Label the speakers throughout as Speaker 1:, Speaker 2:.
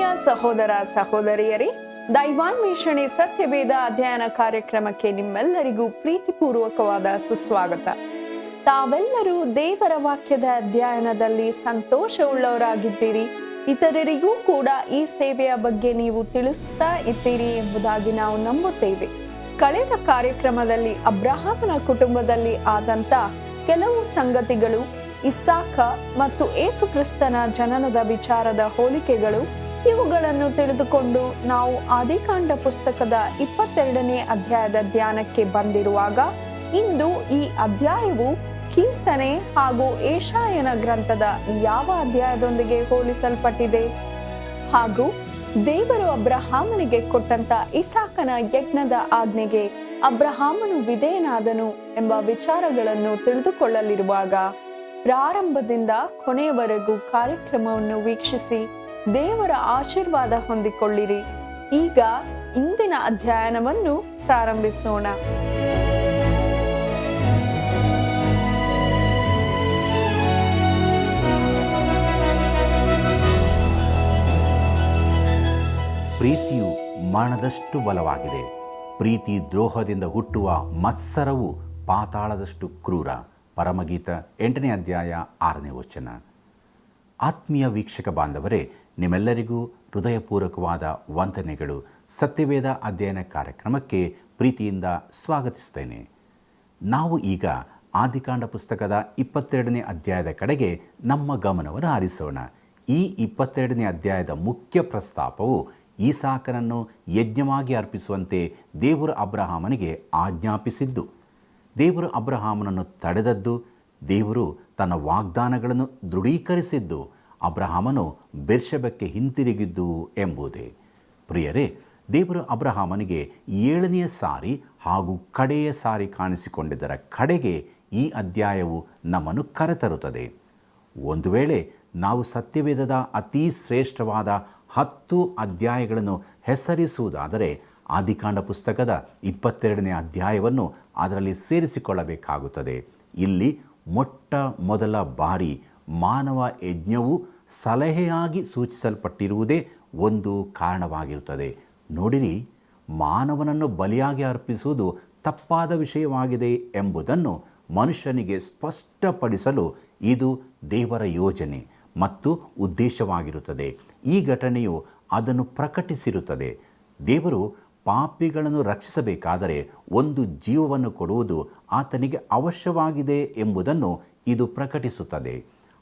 Speaker 1: ಆತ್ಮೀಯ ಸಹೋದರ ಸಹೋದರಿಯರೇ, ದೈವಾನ್ವೇಷಣೆ ಸತ್ಯವೇದ ಅಧ್ಯಯನ ಕಾರ್ಯಕ್ರಮಕ್ಕೆ ನಿಮ್ಮೆಲ್ಲರಿಗೂ ಪ್ರೀತಿಪೂರ್ವಕವಾದ ಸುಸ್ವಾಗತ. ತಾವೆಲ್ಲರೂ ದೇವರ ವಾಕ್ಯದ ಅಧ್ಯಯನದಲ್ಲಿ ಸಂತೋಷವುಳ್ಳವರಾಗಿದ್ದೀರಿ. ಇತರರಿಗೂ ಕೂಡ ಈ ಸೇವೆಯ ಬಗ್ಗೆ ನೀವು ತಿಳಿಸುತ್ತಾ ಇದ್ದೀರಿ ಎಂಬುದಾಗಿ ನಾವು ನಂಬುತ್ತೇವೆ. ಕಳೆದ ಕಾರ್ಯಕ್ರಮದಲ್ಲಿ ಅಬ್ರಹಾಮನ ಕುಟುಂಬದಲ್ಲಿ ಆದಂತ ಕೆಲವು ಸಂಗತಿಗಳು, ಇಸಾಕ ಮತ್ತು ಏಸು ಕ್ರಿಸ್ತನ ಜನನದ ವಿಚಾರದ ಹೋಲಿಕೆಗಳು, ಇವುಗಳನ್ನು ತಿಳಿದುಕೊಂಡು ನಾವು ಆದಿಕಾಂಡ ಪುಸ್ತಕದ 22ನೇ ಅಧ್ಯಾಯದ ಧ್ಯಾನಕ್ಕೆ ಬಂದಿರುವಾಗ, ಇಂದು ಈ ಅಧ್ಯಾಯವು ಕೀರ್ತನೆ ಹಾಗೂ ಏಷಾಯನ ಗ್ರಂಥದ ಯಾವ ಅಧ್ಯಾಯದೊಂದಿಗೆ ಹೋಲಿಸಲ್ಪಟ್ಟಿದೆ ಹಾಗೂ ದೇವರು ಅಬ್ರಹಾಮನಿಗೆ ಕೊಟ್ಟಂತ ಇಸಾಕನ ಯಜ್ಞದ ಆಜ್ಞೆಗೆ ಅಬ್ರಹಾಮನು ವಿಧೇಯನಾದನು ಎಂಬ ವಿಚಾರಗಳನ್ನು ತಿಳಿದುಕೊಳ್ಳಲಿರುವಾಗ, ಪ್ರಾರಂಭದಿಂದ ಕೊನೆಯವರೆಗೂ ಕಾರ್ಯಕ್ರಮವನ್ನು ವೀಕ್ಷಿಸಿ ದೇವರ ಆಶೀರ್ವಾದ ಹೊಂದಿಕೊಳ್ಳಿರಿ. ಈಗ ಇಂದಿನ ಅಧ್ಯಯನವನ್ನು ಪ್ರಾರಂಭಿಸೋಣ.
Speaker 2: ಪ್ರೀತಿಯು ಮರಣದಷ್ಟು ಬಲವಾಗಿದೆ. ಪ್ರೀತಿ ದ್ರೋಹದಿಂದ ಹುಟ್ಟುವ ಮತ್ಸರವು ಪಾತಾಳದಷ್ಟು ಕ್ರೂರ. ಪರಮಗೀತ 8ನೇ ಅಧ್ಯಾಯ 6ನೇ ವಚನ. ಆತ್ಮೀಯ ವೀಕ್ಷಕ ಬಾಂಧವರೇ, ನಿಮ್ಮೆಲ್ಲರಿಗೂ ಹೃದಯಪೂರ್ವಕವಾದ ವಂದನೆಗಳು. ಸತ್ಯವೇದ ಅಧ್ಯಯನ ಕಾರ್ಯಕ್ರಮಕ್ಕೆ ಪ್ರೀತಿಯಿಂದ ಸ್ವಾಗತಿಸುತ್ತೇನೆ. ನಾವು ಈಗ ಆದಿಕಾಂಡ ಪುಸ್ತಕದ 22ನೇ ಅಧ್ಯಾಯದ ಕಡೆಗೆ ನಮ್ಮ ಗಮನವನ್ನು ಹರಿಸೋಣ. ಈ 22ನೇ ಅಧ್ಯಾಯದ ಮುಖ್ಯ ಪ್ರಸ್ತಾಪವು ಈಸಾಕನನ್ನು ಯಜ್ಞವಾಗಿ ಅರ್ಪಿಸುವಂತೆ ದೇವರು ಅಬ್ರಹಾಮನಿಗೆ ಆಜ್ಞಾಪಿಸಿದ್ದು, ದೇವರು ಅಬ್ರಹಾಮನನ್ನು ತಡೆದದ್ದು, ದೇವರು ತನ್ನ ವಾಗ್ದಾನಗಳನ್ನು ದೃಢೀಕರಿಸಿದ್ದು, ಅಬ್ರಹಾಮನು ಬೆರ್ಷೆಬಕ್ಕೆ ಹಿಂತಿರುಗಿದ್ದು ಎಂಬುದೇ. ಪ್ರಿಯರೇ, ದೇವರು ಅಬ್ರಹಾಮನಿಗೆ 7ನೇ ಸಾರಿ ಹಾಗೂ ಕಡೆಯ ಸಾರಿ ಕಾಣಿಸಿಕೊಂಡಿದ್ದರ ಕಡೆಗೆ ಈ ಅಧ್ಯಾಯವು ನಮ್ಮನ್ನು ಕರೆತರುತ್ತದೆ. ಒಂದು ವೇಳೆ ನಾವು ಸತ್ಯವೇದದ ಅತೀ ಶ್ರೇಷ್ಠವಾದ 10 ಅಧ್ಯಾಯಗಳನ್ನು ಹೆಸರಿಸುವುದಾದರೆ ಆದಿಕಾಂಡ ಪುಸ್ತಕದ 22ನೇ ಅಧ್ಯಾಯವನ್ನು ಅದರಲ್ಲಿ ಸೇರಿಸಿಕೊಳ್ಳಬೇಕಾಗುತ್ತದೆ. ಇಲ್ಲಿ ಮೊಟ್ಟ ಮೊದಲ ಬಾರಿ ಮಾನವ ಯಜ್ಞವು ಸಲಹೆಯಾಗಿ ಸೂಚಿಸಲ್ಪಟ್ಟಿರುವುದೇ ಒಂದು ಕಾರಣವಾಗಿರುತ್ತದೆ. ನೋಡಿರಿ, ಮಾನವನನ್ನು ಬಲಿಯಾಗಿ ಅರ್ಪಿಸುವುದು ತಪ್ಪಾದ ವಿಷಯವಾಗಿದೆ ಎಂಬುದನ್ನು ಮನುಷ್ಯನಿಗೆ ಸ್ಪಷ್ಟಪಡಿಸಲು ಇದು ದೇವರ ಯೋಜನೆ ಮತ್ತು ಉದ್ದೇಶವಾಗಿರುತ್ತದೆ. ಈ ಘಟನೆಯು ಅದನ್ನು ಪ್ರಕಟಿಸಿರುತ್ತದೆ. ದೇವರು ಪಾಪಿಗಳನ್ನು ರಕ್ಷಿಸಬೇಕಾದರೆ ಒಂದು ಜೀವವನ್ನು ಕೊಡುವುದು ಆತನಿಗೆ ಅವಶ್ಯವಾಗಿದೆ ಎಂಬುದನ್ನು ಇದು ಪ್ರಕಟಿಸುತ್ತದೆ.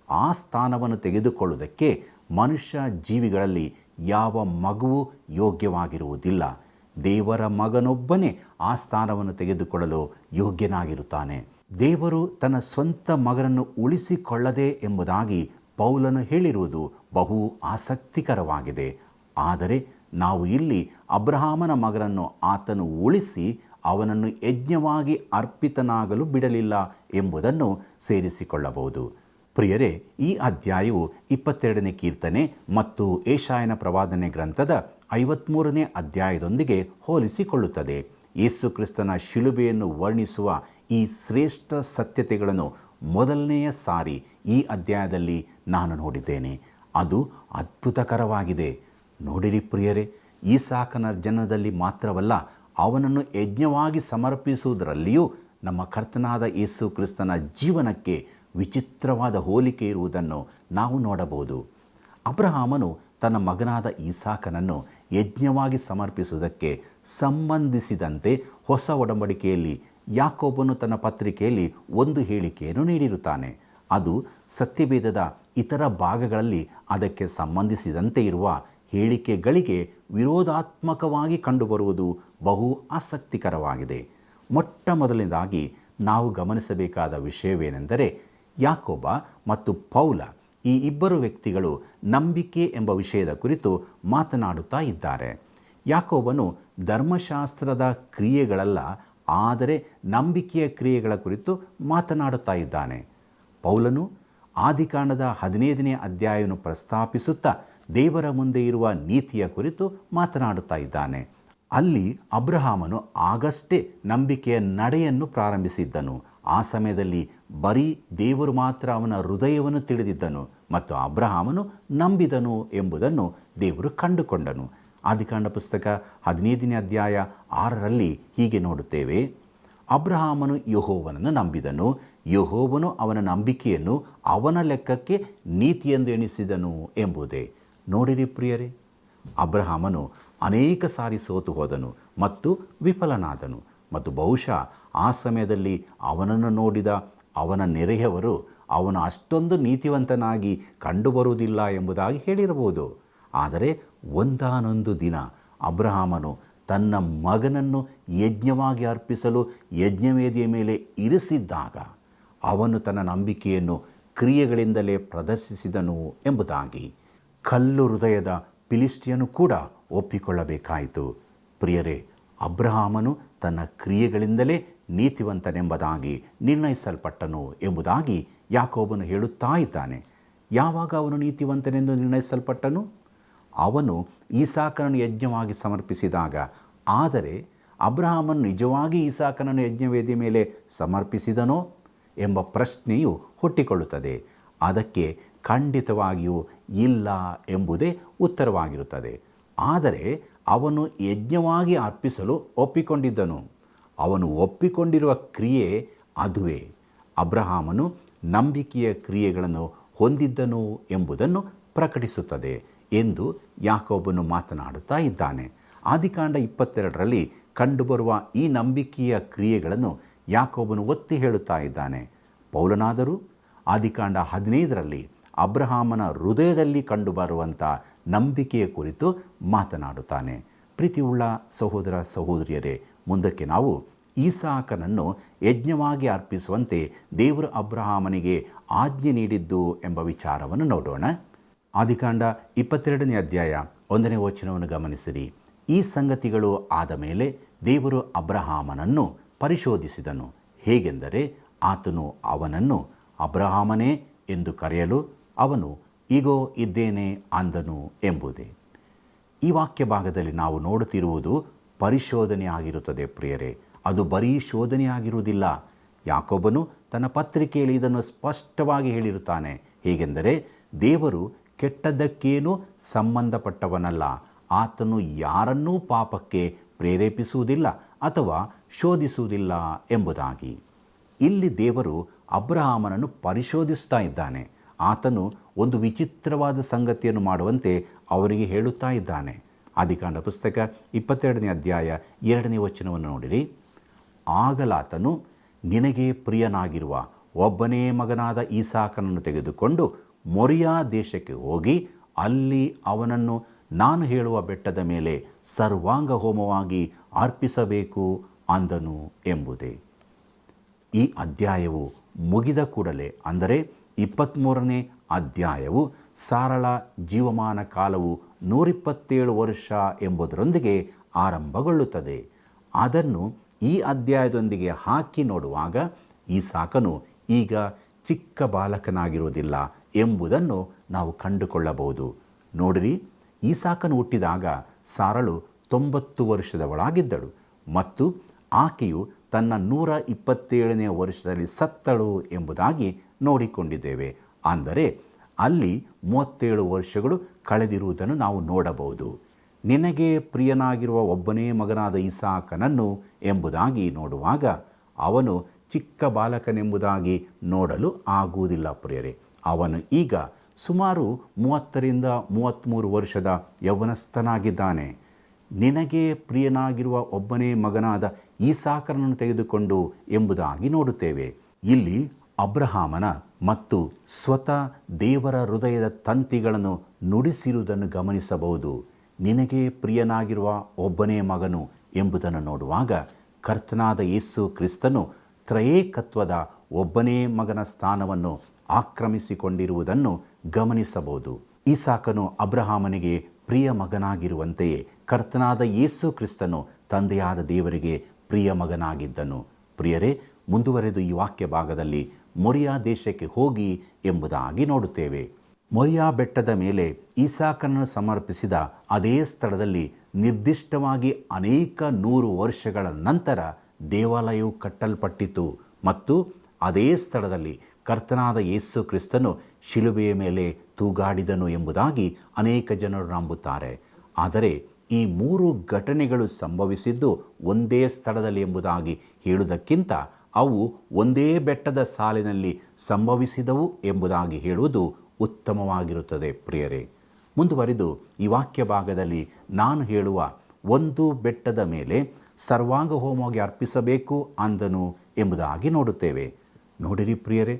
Speaker 2: ಆ ಸ್ಥಾನವನ್ನು ತೆಗೆದುಕೊಳ್ಳುವುದಕ್ಕೆ ಮನುಷ್ಯ ಜೀವಿಗಳಲ್ಲಿ ಯಾವ ಮಗುವು ಯೋಗ್ಯವಾಗಿರುವುದಿಲ್ಲ. ದೇವರ ಮಗನೊಬ್ಬನೇ ಆ ಸ್ಥಾನವನ್ನು ತೆಗೆದುಕೊಳ್ಳಲು ಯೋಗ್ಯನಾಗಿರುತ್ತಾನೆ. ದೇವರು ತನ್ನ ಸ್ವಂತ ಮಗನನ್ನು ಉಳಿಸಿಕೊಳ್ಳದೆ ಎಂಬುದಾಗಿ ಪೌಲನು ಹೇಳಿರುವುದು ಬಹು ಆಸಕ್ತಿಕರವಾಗಿದೆ. ಆದರೆ ನಾವು ಇಲ್ಲಿ ಅಬ್ರಹಾಮನ ಮಗನನ್ನು ಆತನು ಉಳಿಸಿ ಅವನನ್ನು ಯಜ್ಞವಾಗಿ ಅರ್ಪಿತನಾಗಲು ಬಿಡಲಿಲ್ಲ ಎಂಬುದನ್ನು ಸೇರಿಸಿಕೊಳ್ಳಬಹುದು. ಪ್ರಿಯರೇ, ಈ ಅಧ್ಯಾಯವು 22ನೇ ಕೀರ್ತನೆ ಮತ್ತು ಏಷಾಯನ ಪ್ರವಾದನೆ ಗ್ರಂಥದ 53ನೇ ಅಧ್ಯಾಯದೊಂದಿಗೆ ಹೋಲಿಸಿಕೊಳ್ಳುತ್ತದೆ. ಯೇಸು ಕ್ರಿಸ್ತನ ಶಿಲುಬೆಯನ್ನು ವರ್ಣಿಸುವ ಈ ಶ್ರೇಷ್ಠ ಸತ್ಯತೆಗಳನ್ನು ಮೊದಲನೆಯ ಸಾರಿ ಈ ಅಧ್ಯಾಯದಲ್ಲಿ ನಾನು ನೋಡಿದ್ದೇನೆ. ಅದು ಅದ್ಭುತಕರವಾಗಿದೆ. ನೋಡಿರಿ ಪ್ರಿಯರೇ, ಈಸಾಕನ ಜನನದಲ್ಲಿ ಮಾತ್ರವಲ್ಲ, ಅವನನ್ನು ಯಜ್ಞವಾಗಿ ಸಮರ್ಪಿಸುವುದರಲ್ಲಿಯೂ ನಮ್ಮ ಕರ್ತನಾದ ಯೇಸು ಕ್ರಿಸ್ತನ ಜೀವನಕ್ಕೆ ವಿಚಿತ್ರವಾದ ಹೋಲಿಕೆ ಇರುವುದನ್ನು ನಾವು ನೋಡಬಹುದು. ಅಬ್ರಹಾಮನು ತನ್ನ ಮಗನಾದ ಈಸಾಕನನ್ನು ಯಜ್ಞವಾಗಿ ಸಮರ್ಪಿಸುವುದಕ್ಕೆ ಸಂಬಂಧಿಸಿದಂತೆ ಹೊಸ ಒಡಂಬಡಿಕೆಯಲ್ಲಿ ಯಾಕೋಬನು ತನ್ನ ಪತ್ರಿಕೆಯಲ್ಲಿ ಒಂದು ಹೇಳಿಕೆಯನ್ನು ನೀಡಿರುತ್ತಾನೆ. ಅದು ಸತ್ಯವೇದದ ಇತರ ಭಾಗಗಳಲ್ಲಿ ಅದಕ್ಕೆ ಸಂಬಂಧಿಸಿದಂತೆ ಇರುವ ಹೇಳಿಕೆಗಳಿಗೆ ವಿರೋಧಾತ್ಮಕವಾಗಿ ಕಂಡುಬರುವುದು ಬಹು ಆಸಕ್ತಿಕರವಾಗಿದೆ. ಮೊಟ್ಟ ಮೊದಲನೇದಾಗಿ ನಾವು ಗಮನಿಸಬೇಕಾದ ವಿಷಯವೇನೆಂದರೆ, ಯಾಕೋಬ ಮತ್ತು ಪೌಲ ಈ ಇಬ್ಬರು ವ್ಯಕ್ತಿಗಳು ನಂಬಿಕೆ ಎಂಬ ವಿಷಯದ ಕುರಿತು ಮಾತನಾಡುತ್ತಾ ಇದ್ದಾರೆ. ಯಾಕೋಬನು ಧರ್ಮಶಾಸ್ತ್ರದ ಕ್ರಿಯೆಗಳಲ್ಲ, ಆದರೆ ನಂಬಿಕೆಯ ಕ್ರಿಯೆಗಳ ಕುರಿತು ಮಾತನಾಡುತ್ತಾ ಇದ್ದಾನೆ. ಪೌಲನು ಆದಿಕಾಂಡದ 15ನೇ ಅಧ್ಯಾಯವನ್ನು ಪ್ರಸ್ತಾಪಿಸುತ್ತಾ ದೇವರ ಮುಂದೆ ಇರುವ ನೀತಿಯ ಕುರಿತು ಮಾತನಾಡುತ್ತಾ ಇದ್ದಾನೆ. ಅಲ್ಲಿ ಅಬ್ರಹಾಮನು ಆಗಷ್ಟೇ ನಂಬಿಕೆಯ ನಡೆಯನ್ನು ಪ್ರಾರಂಭಿಸಿದ್ದನು. ಆ ಸಮಯದಲ್ಲಿ ಬರೀ ದೇವರು ಮಾತ್ರ ಅವನ ಹೃದಯವನ್ನು ತಿಳಿದಿದ್ದನು ಮತ್ತು ಅಬ್ರಹಾಮನು ನಂಬಿದನು ಎಂಬುದನ್ನು ದೇವರು ಕಂಡುಕೊಂಡನು. ಆದಿಕಾಂಡ ಪುಸ್ತಕ 15ನೇ ಅಧ್ಯಾಯ 6ರಲ್ಲಿ ಹೀಗೆ ನೋಡುತ್ತೇವೆ, ಅಬ್ರಹಾಮನು ಯೆಹೋವನನ್ನು ನಂಬಿದನು, ಯೆಹೋವನು ಅವನ ನಂಬಿಕೆಯನ್ನು ಅವನ ಲೆಕ್ಕಕ್ಕೆ ನೀತಿಯೆಂದು ಎಣಿಸಿದನು ಎಂಬುದೇ. ನೋಡಿರಿ ಪ್ರಿಯರೇ, ಅಬ್ರಹಾಮನು ಅನೇಕ ಸಾರಿ ಸೋತು ಹೋದನು ಮತ್ತು ವಿಫಲನಾದನು ಮತ್ತು ಬಹುಶಃ ಆ ಸಮಯದಲ್ಲಿ ಅವನನ್ನು ನೋಡಿದ ಅವನ ನೆರೆಯವರು ಅವನು ಅಷ್ಟೊಂದು ನೀತಿವಂತನಾಗಿ ಕಂಡುಬರುವುದಿಲ್ಲ ಎಂಬುದಾಗಿ ಹೇಳಿರಬಹುದು. ಆದರೆ ಒಂದಾನೊಂದು ದಿನ ಅಬ್ರಹಾಮನು ತನ್ನ ಮಗನನ್ನು ಯಜ್ಞವಾಗಿ ಅರ್ಪಿಸಲು ಯಜ್ಞವೇದಿಯ ಮೇಲೆ ಇರಿಸಿದ್ದಾಗ ಅವನು ತನ್ನ ನಂಬಿಕೆಯನ್ನು ಕ್ರಿಯೆಗಳಿಂದಲೇ ಪ್ರದರ್ಶಿಸಿದನು ಎಂಬುದಾಗಿ ಕಲ್ಲು ಹೃದಯದ ಫಿಲಿಷ್ಟಿಯನು ಕೂಡ ಒಪ್ಪಿಕೊಳ್ಳಬೇಕಾಯಿತು. ಪ್ರಿಯರೇ, ಅಬ್ರಹಾಮನು ತನ್ನ ಕ್ರಿಯೆಗಳಿಂದಲೇ ನೀತಿವಂತನೆಂಬುದಾಗಿ ನಿರ್ಣಯಿಸಲ್ಪಟ್ಟನು ಎಂಬುದಾಗಿ ಯಾಕೋಬನು ಹೇಳುತ್ತಾ ಇದ್ದಾನೆ. ಯಾವಾಗ ಅವನು ನೀತಿವಂತನೆಂದು ನಿರ್ಣಯಿಸಲ್ಪಟ್ಟನು? ಅವನು ಈಸಾಕನನ್ನು ಯಜ್ಞವಾಗಿ ಸಮರ್ಪಿಸಿದಾಗ. ಆದರೆ ಅಬ್ರಹಾಮನು ನಿಜವಾಗಿ ಈಸಾಕನನ್ನು ಯಜ್ಞವೇದಿ ಮೇಲೆ ಸಮರ್ಪಿಸಿದನೋ ಎಂಬ ಪ್ರಶ್ನೆಯು ಹುಟ್ಟಿಕೊಳ್ಳುತ್ತದೆ. ಅದಕ್ಕೆ ಖಂಡಿತವಾಗಿಯೂ ಇಲ್ಲ ಎಂಬುದೇ ಉತ್ತರವಾಗಿರುತ್ತದೆ. ಆದರೆ ಅವನು ಯಜ್ಞವಾಗಿ ಅರ್ಪಿಸಲು ಒಪ್ಪಿಕೊಂಡಿದ್ದನು. ಅವನು ಒಪ್ಪಿಕೊಂಡಿರುವ ಕ್ರಿಯೆ ಅದುವೇ ಅಬ್ರಹಾಮನು ನಂಬಿಕೆಯ ಕ್ರಿಯೆಗಳನ್ನು ಹೊಂದಿದ್ದನು ಎಂಬುದನ್ನು ಪ್ರಕಟಿಸುತ್ತದೆ ಎಂದು ಯಾಕೋಬನು ಮಾತನಾಡುತ್ತಾ ಇದ್ದಾನೆ. ಆದಿಕಾಂಡ 22ರಲ್ಲಿ ಕಂಡುಬರುವ ಈ ನಂಬಿಕೆಯ ಕ್ರಿಯೆಗಳನ್ನು ಯಾಕೋಬನು ಒತ್ತಿ ಹೇಳುತ್ತಾ ಇದ್ದಾನೆ. ಪೌಲನಾದರೂ ಆದಿಕಾಂಡ 15ರಲ್ಲಿ ಅಬ್ರಹಾಮನ ಹೃದಯದಲ್ಲಿ ಕಂಡುಬರುವಂಥ ನಂಬಿಕೆಯ ಕುರಿತು ಮಾತನಾಡುತ್ತಾನೆ. ಪ್ರೀತಿಯುಳ್ಳ ಸಹೋದರ ಸಹೋದರಿಯರೇ, ಮುಂದಕ್ಕೆ ನಾವು ಈಸಾಕನನ್ನು ಯಜ್ಞವಾಗಿ ಅರ್ಪಿಸುವಂತೆ ದೇವರು ಅಬ್ರಹಾಮನಿಗೆ ಆಜ್ಞೆ ನೀಡಿದ್ದು ಎಂಬ ವಿಚಾರವನ್ನು ನೋಡೋಣ. ಆದಿಕಾಂಡ 22ನೇ ಅಧ್ಯಾಯ 1ನೇ ವಚನವನ್ನು ಗಮನಿಸಿರಿ. ಈ ಸಂಗತಿಗಳು ಆದ ಮೇಲೆ ದೇವರು ಅಬ್ರಹಾಮನನ್ನು ಪರಿಶೋಧಿಸಿದನು. ಹೇಗೆಂದರೆ ಆತನು ಅವನನ್ನು ಅಬ್ರಹಾಮನೇ ಎಂದು ಕರೆಯಲು ಅವನು ಈಗೋ ಇದ್ದೇನೆ ಅಂದನು ಎಂಬುದೇ. ಈ ವಾಕ್ಯ ಭಾಗದಲ್ಲಿ ನಾವು ನೋಡುತ್ತಿರುವುದು ಪರಿಶೋಧನೆಯಾಗಿರುತ್ತದೆ ಪ್ರಿಯರೇ. ಅದು ಬರೀ ಶೋಧನೆಯಾಗಿರುವುದಿಲ್ಲ. ಯಾಕೋಬನು ತನ್ನ ಪತ್ರಿಕೆಯಲ್ಲಿ ಇದನ್ನು ಸ್ಪಷ್ಟವಾಗಿ ಹೇಳಿರುತ್ತಾನೆ. ಹೇಗೆಂದರೆ ದೇವರು ಕೆಟ್ಟದ್ದಕ್ಕೇನೂ ಸಂಬಂಧಪಟ್ಟವನಲ್ಲ. ಆತನು ಯಾರನ್ನೂ ಪಾಪಕ್ಕೆ ಪ್ರೇರೇಪಿಸುವುದಿಲ್ಲ ಅಥವಾ ಶೋಧಿಸುವುದಿಲ್ಲ ಎಂಬುದಾಗಿ. ಇಲ್ಲಿ ದೇವರು ಅಬ್ರಹಾಮನನ್ನು ಪರಿಶೋಧಿಸ್ತಾ ಇದ್ದಾನೆ. ಆತನು ಒಂದು ವಿಚಿತ್ರವಾದ ಸಂಗತಿಯನ್ನು ಮಾಡುವಂತೆ ಅವರಿಗೆ ಹೇಳುತ್ತಾ ಇದ್ದಾನೆ. ಆದಿಕಾಂಡ ಪುಸ್ತಕ 22ನೇ ಅಧ್ಯಾಯ 2ನೇ ವಚನವನ್ನು ನೋಡಿರಿ. ಆಗಲಾತನು ನಿನಗೆ ಪ್ರಿಯನಾಗಿರುವ ಒಬ್ಬನೇ ಮಗನಾದ ಈಸಾಕನನ್ನು ತೆಗೆದುಕೊಂಡು ಮೊರಿಯಾ ದೇಶಕ್ಕೆ ಹೋಗಿ ಅಲ್ಲಿ ಅವನನ್ನು ನಾನು ಹೇಳುವ ಬೆಟ್ಟದ ಮೇಲೆ ಸರ್ವಾಂಗ ಹೋಮವಾಗಿ ಅರ್ಪಿಸಬೇಕು ಅಂದನು ಎಂಬುದೇ. ಈ ಅಧ್ಯಾಯವು ಮುಗಿದ ಕೂಡಲೇ, ಅಂದರೆ 23ನೇ ಅಧ್ಯಾಯವು ಸಾರಳ ಜೀವಮಾನ ಕಾಲವು 127 ವರ್ಷ ಎಂಬುದರೊಂದಿಗೆ ಆರಂಭಗೊಳ್ಳುತ್ತದೆ. ಅದನ್ನು ಈ ಅಧ್ಯಾಯದೊಂದಿಗೆ ಹಾಕಿ ನೋಡುವಾಗ ಈಸಾಕನು ಈಗ ಚಿಕ್ಕ ಬಾಲಕನಾಗಿರುವುದಿಲ್ಲ ಎಂಬುದನ್ನು ನಾವು ಕಂಡುಕೊಳ್ಳಬಹುದು. ನೋಡಿರಿ, ಈಸಾಕನು ಹುಟ್ಟಿದಾಗ ಸಾರಳು 90 ವರ್ಷದವಳಾಗಿದ್ದಳು ಮತ್ತು ಆಕೆಯು ತನ್ನ 127ನೇ ವರ್ಷದಲ್ಲಿ ಸತ್ತಳು ಎಂಬುದಾಗಿ ನೋಡಿಕೊಂಡಿದ್ದೇವೆ. ಅಂದರೆ ಅಲ್ಲಿ 37 ವರ್ಷಗಳು ಕಳೆದಿರುವುದನ್ನು ನಾವು ನೋಡಬಹುದು. ನಿನಗೆ ಪ್ರಿಯನಾಗಿರುವ ಒಬ್ಬನೇ ಮಗನಾದ ಈಸಾಕನನ್ನು ಎಂಬುದಾಗಿ ನೋಡುವಾಗ ಅವನು ಚಿಕ್ಕ ಬಾಲಕನೆಂಬುದಾಗಿ ನೋಡಲು ಆಗುವುದಿಲ್ಲ ಪ್ರಿಯರೇ. ಅವನು ಈಗ ಸುಮಾರು 30ರಿಂದ 33 ವರ್ಷದ ಯೌವನಸ್ಥನಾಗಿದ್ದಾನೆ. ನಿನಗೆ ಪ್ರಿಯನಾಗಿರುವ ಒಬ್ಬನೇ ಮಗನಾದ ಈಸಾಕನನ್ನು ತೆಗೆದುಕೊಂಡು ಎಂಬುದಾಗಿ ನೋಡುತ್ತೇವೆ. ಇಲ್ಲಿ ಅಬ್ರಹಾಮನ ಮತ್ತು ಸ್ವತಃ ದೇವರ ಹೃದಯದ ತಂತಿಗಳನ್ನು ನುಡಿಸಿರುವುದನ್ನು ಗಮನಿಸಬಹುದು. ನಿನಗೆ ಪ್ರಿಯನಾಗಿರುವ ಒಬ್ಬನೇ ಮಗನು ಎಂಬುದನ್ನು ನೋಡುವಾಗ ಕರ್ತನಾದ ಯೇಸು ಕ್ರಿಸ್ತನು ತ್ರಯೇಕತ್ವದ ಒಬ್ಬನೇ ಮಗನ ಸ್ಥಾನವನ್ನು ಆಕ್ರಮಿಸಿಕೊಂಡಿರುವುದನ್ನು ಗಮನಿಸಬಹುದು. ಈಸಾಕನು ಅಬ್ರಹಾಮನಿಗೆ ಪ್ರಿಯ ಮಗನಾಗಿರುವಂತೆಯೇ ಕರ್ತನಾದ ಯೇಸು ಕ್ರಿಸ್ತನು ತಂದೆಯಾದ ದೇವರಿಗೆ ಪ್ರಿಯ ಮಗನಾಗಿದ್ದನು. ಪ್ರಿಯರೇ, ಮುಂದುವರೆದು ಈ ವಾಕ್ಯ ಭಾಗದಲ್ಲಿ ಮೊರಿಯಾ ದೇಶಕ್ಕೆ ಹೋಗಿ ಎಂಬುದಾಗಿ ನೋಡುತ್ತೇವೆ. ಮೊರಿಯಾ ಬೆಟ್ಟದ ಮೇಲೆ ಈಸಾಕನನ್ನು ಸಮರ್ಪಿಸಿದ ಅದೇ ಸ್ಥಳದಲ್ಲಿ ನಿರ್ದಿಷ್ಟವಾಗಿ ಅನೇಕ 100 ವರ್ಷಗಳ ನಂತರ ದೇವಾಲಯವು ಕಟ್ಟಲ್ಪಟ್ಟಿತು ಮತ್ತು ಅದೇ ಸ್ಥಳದಲ್ಲಿ ಕರ್ತನಾದ ಯೇಸು ಕ್ರಿಸ್ತನು ಶಿಲುಬೆಯ ಮೇಲೆ ತೂಗಾಡಿದನು ಎಂಬುದಾಗಿ ಅನೇಕ ಜನರು ನಂಬುತ್ತಾರೆ. ಆದರೆ ಈ 3 ಘಟನೆಗಳು ಸಂಭವಿಸಿದ್ದು ಒಂದೇ ಸ್ಥಳದಲ್ಲಿ ಎಂಬುದಾಗಿ ಹೇಳುವುದಕ್ಕಿಂತ ಅವು ಒಂದೇ ಬೆಟ್ಟದ ಸಾಲಿನಲ್ಲಿ ಸಂಭವಿಸಿದವು ಎಂಬುದಾಗಿ ಹೇಳುವುದು ಉತ್ತಮವಾಗಿರುತ್ತದೆ. ಪ್ರಿಯರೇ, ಮುಂದುವರಿದು ಈ ವಾಕ್ಯ ಭಾಗದಲ್ಲಿ ನಾನು ಹೇಳುವ ಒಂದು ಬೆಟ್ಟದ ಮೇಲೆ ಸರ್ವಾಂಗ ಹೋಮವಾಗಿ ಅರ್ಪಿಸಬೇಕು ಅಂದನು ಎಂಬುದಾಗಿ ನೋಡುತ್ತೇವೆ. ನೋಡಿರಿ ಪ್ರಿಯರೇ,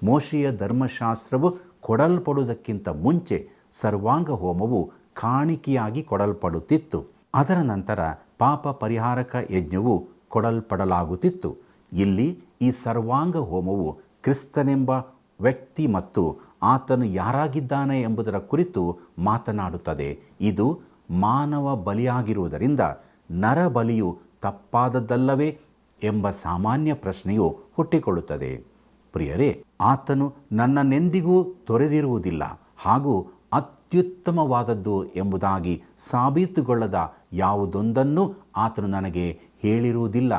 Speaker 2: ಮೋಶೆಯ ಧರ್ಮಶಾಸ್ತ್ರವು ಕೊಡಲ್ಪಡುವುದಕ್ಕಿಂತ ಮುಂಚೆ ಸರ್ವಾಂಗ ಹೋಮವು ಕಾಣಿಕೆಯಾಗಿ ಕೊಡಲ್ಪಡುತ್ತಿತ್ತು. ಅದರ ನಂತರ ಪಾಪ ಪರಿಹಾರಕ ಯಜ್ಞವು ಕೊಡಲ್ಪಡಲಾಗುತ್ತಿತ್ತು. ಇಲ್ಲಿ ಈ ಸರ್ವಾಂಗ ಹೋಮವು ಕ್ರಿಸ್ತನೆಂಬ ವ್ಯಕ್ತಿ ಮತ್ತು ಆತನು ಯಾರಾಗಿದ್ದಾನೆ ಎಂಬುದರ ಕುರಿತು ಮಾತನಾಡುತ್ತದೆ. ಇದು ಮಾನವ ಬಲಿಯಾಗಿರುವುದರಿಂದ ನರಬಲಿಯು ತಪ್ಪಾದದ್ದಲ್ಲವೇ ಎಂಬ ಸಾಮಾನ್ಯ ಪ್ರಶ್ನೆಯು ಹುಟ್ಟಿಕೊಳ್ಳುತ್ತದೆ. ಪ್ರಿಯರೇ, ಆತನು ನನ್ನನ್ನೆಂದಿಗೂ ತೊರೆದಿರುವುದಿಲ್ಲ ಹಾಗೂ ಅತ್ಯುತ್ತಮವಾದದ್ದು ಎಂಬುದಾಗಿ ಸಾಬೀತುಗೊಳ್ಳದ ಯಾವುದೊಂದನ್ನು ಆತನು ನನಗೆ ಹೇಳಿರುವುದಿಲ್ಲ.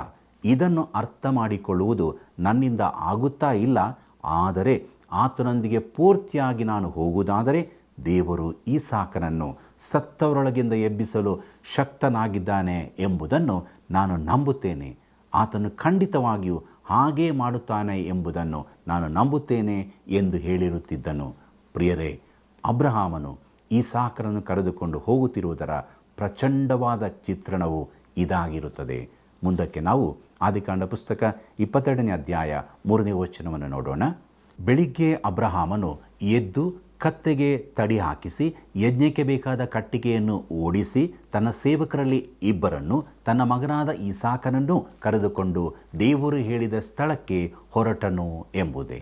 Speaker 2: ಇದನ್ನು ಅರ್ಥ ಮಾಡಿಕೊಳ್ಳುವುದು ನನ್ನಿಂದ ಆಗುತ್ತಾ ಇಲ್ಲ. ಆದರೆ ಆತನೊಂದಿಗೆ ಪೂರ್ತಿಯಾಗಿ ನಾನು ಹೋಗುವುದಾದರೆ ದೇವರು ಈಸಾಕನನ್ನು ಸತ್ತವರೊಳಗಿಂದ ಎಬ್ಬಿಸಲು ಶಕ್ತನಾಗಿದ್ದಾನೆ ಎಂಬುದನ್ನು ನಾನು ನಂಬುತ್ತೇನೆ. ಆತನು ಖಂಡಿತವಾಗಿಯೂ ಹಾಗೇ ಮಾಡುತ್ತಾನೆ ಎಂಬುದನ್ನು ನಾನು ನಂಬುತ್ತೇನೆ ಎಂದು ಹೇಳಿರುತ್ತಿದ್ದನು. ಪ್ರಿಯರೇ, ಅಬ್ರಹಾಮನು ಈಸಾಕನನ್ನು ಕರೆದುಕೊಂಡು ಹೋಗುತ್ತಿರುವುದರ ಪ್ರಚಂಡವಾದ ಚಿತ್ರಣವು ಇದಾಗಿರುತ್ತದೆ. ಮುಂದಕ್ಕೆ ನಾವು ಆದಿಕಾಂಡ ಪುಸ್ತಕ 22ನೇ ಅಧ್ಯಾಯ 3ನೇ ವಚನವನ್ನು ನೋಡೋಣ. ಬೆಳಿಗ್ಗೆ ಅಬ್ರಹಾಮನು ಎದ್ದು ಕತ್ತೆಗೆ ತಡಿ ಹಾಕಿಸಿ ಯಜ್ಞಕ್ಕೆ ಬೇಕಾದ ಕಟ್ಟಿಗೆಯನ್ನು ಓಡಿಸಿ ತನ್ನ ಸೇವಕರಲ್ಲಿ 2 ತನ್ನ ಮಗನಾದ ಈಸಾಕನನ್ನು ಕರೆದುಕೊಂಡು ದೇವರು ಹೇಳಿದ ಸ್ಥಳಕ್ಕೆ ಹೊರಟನು ಎಂಬುದೇ.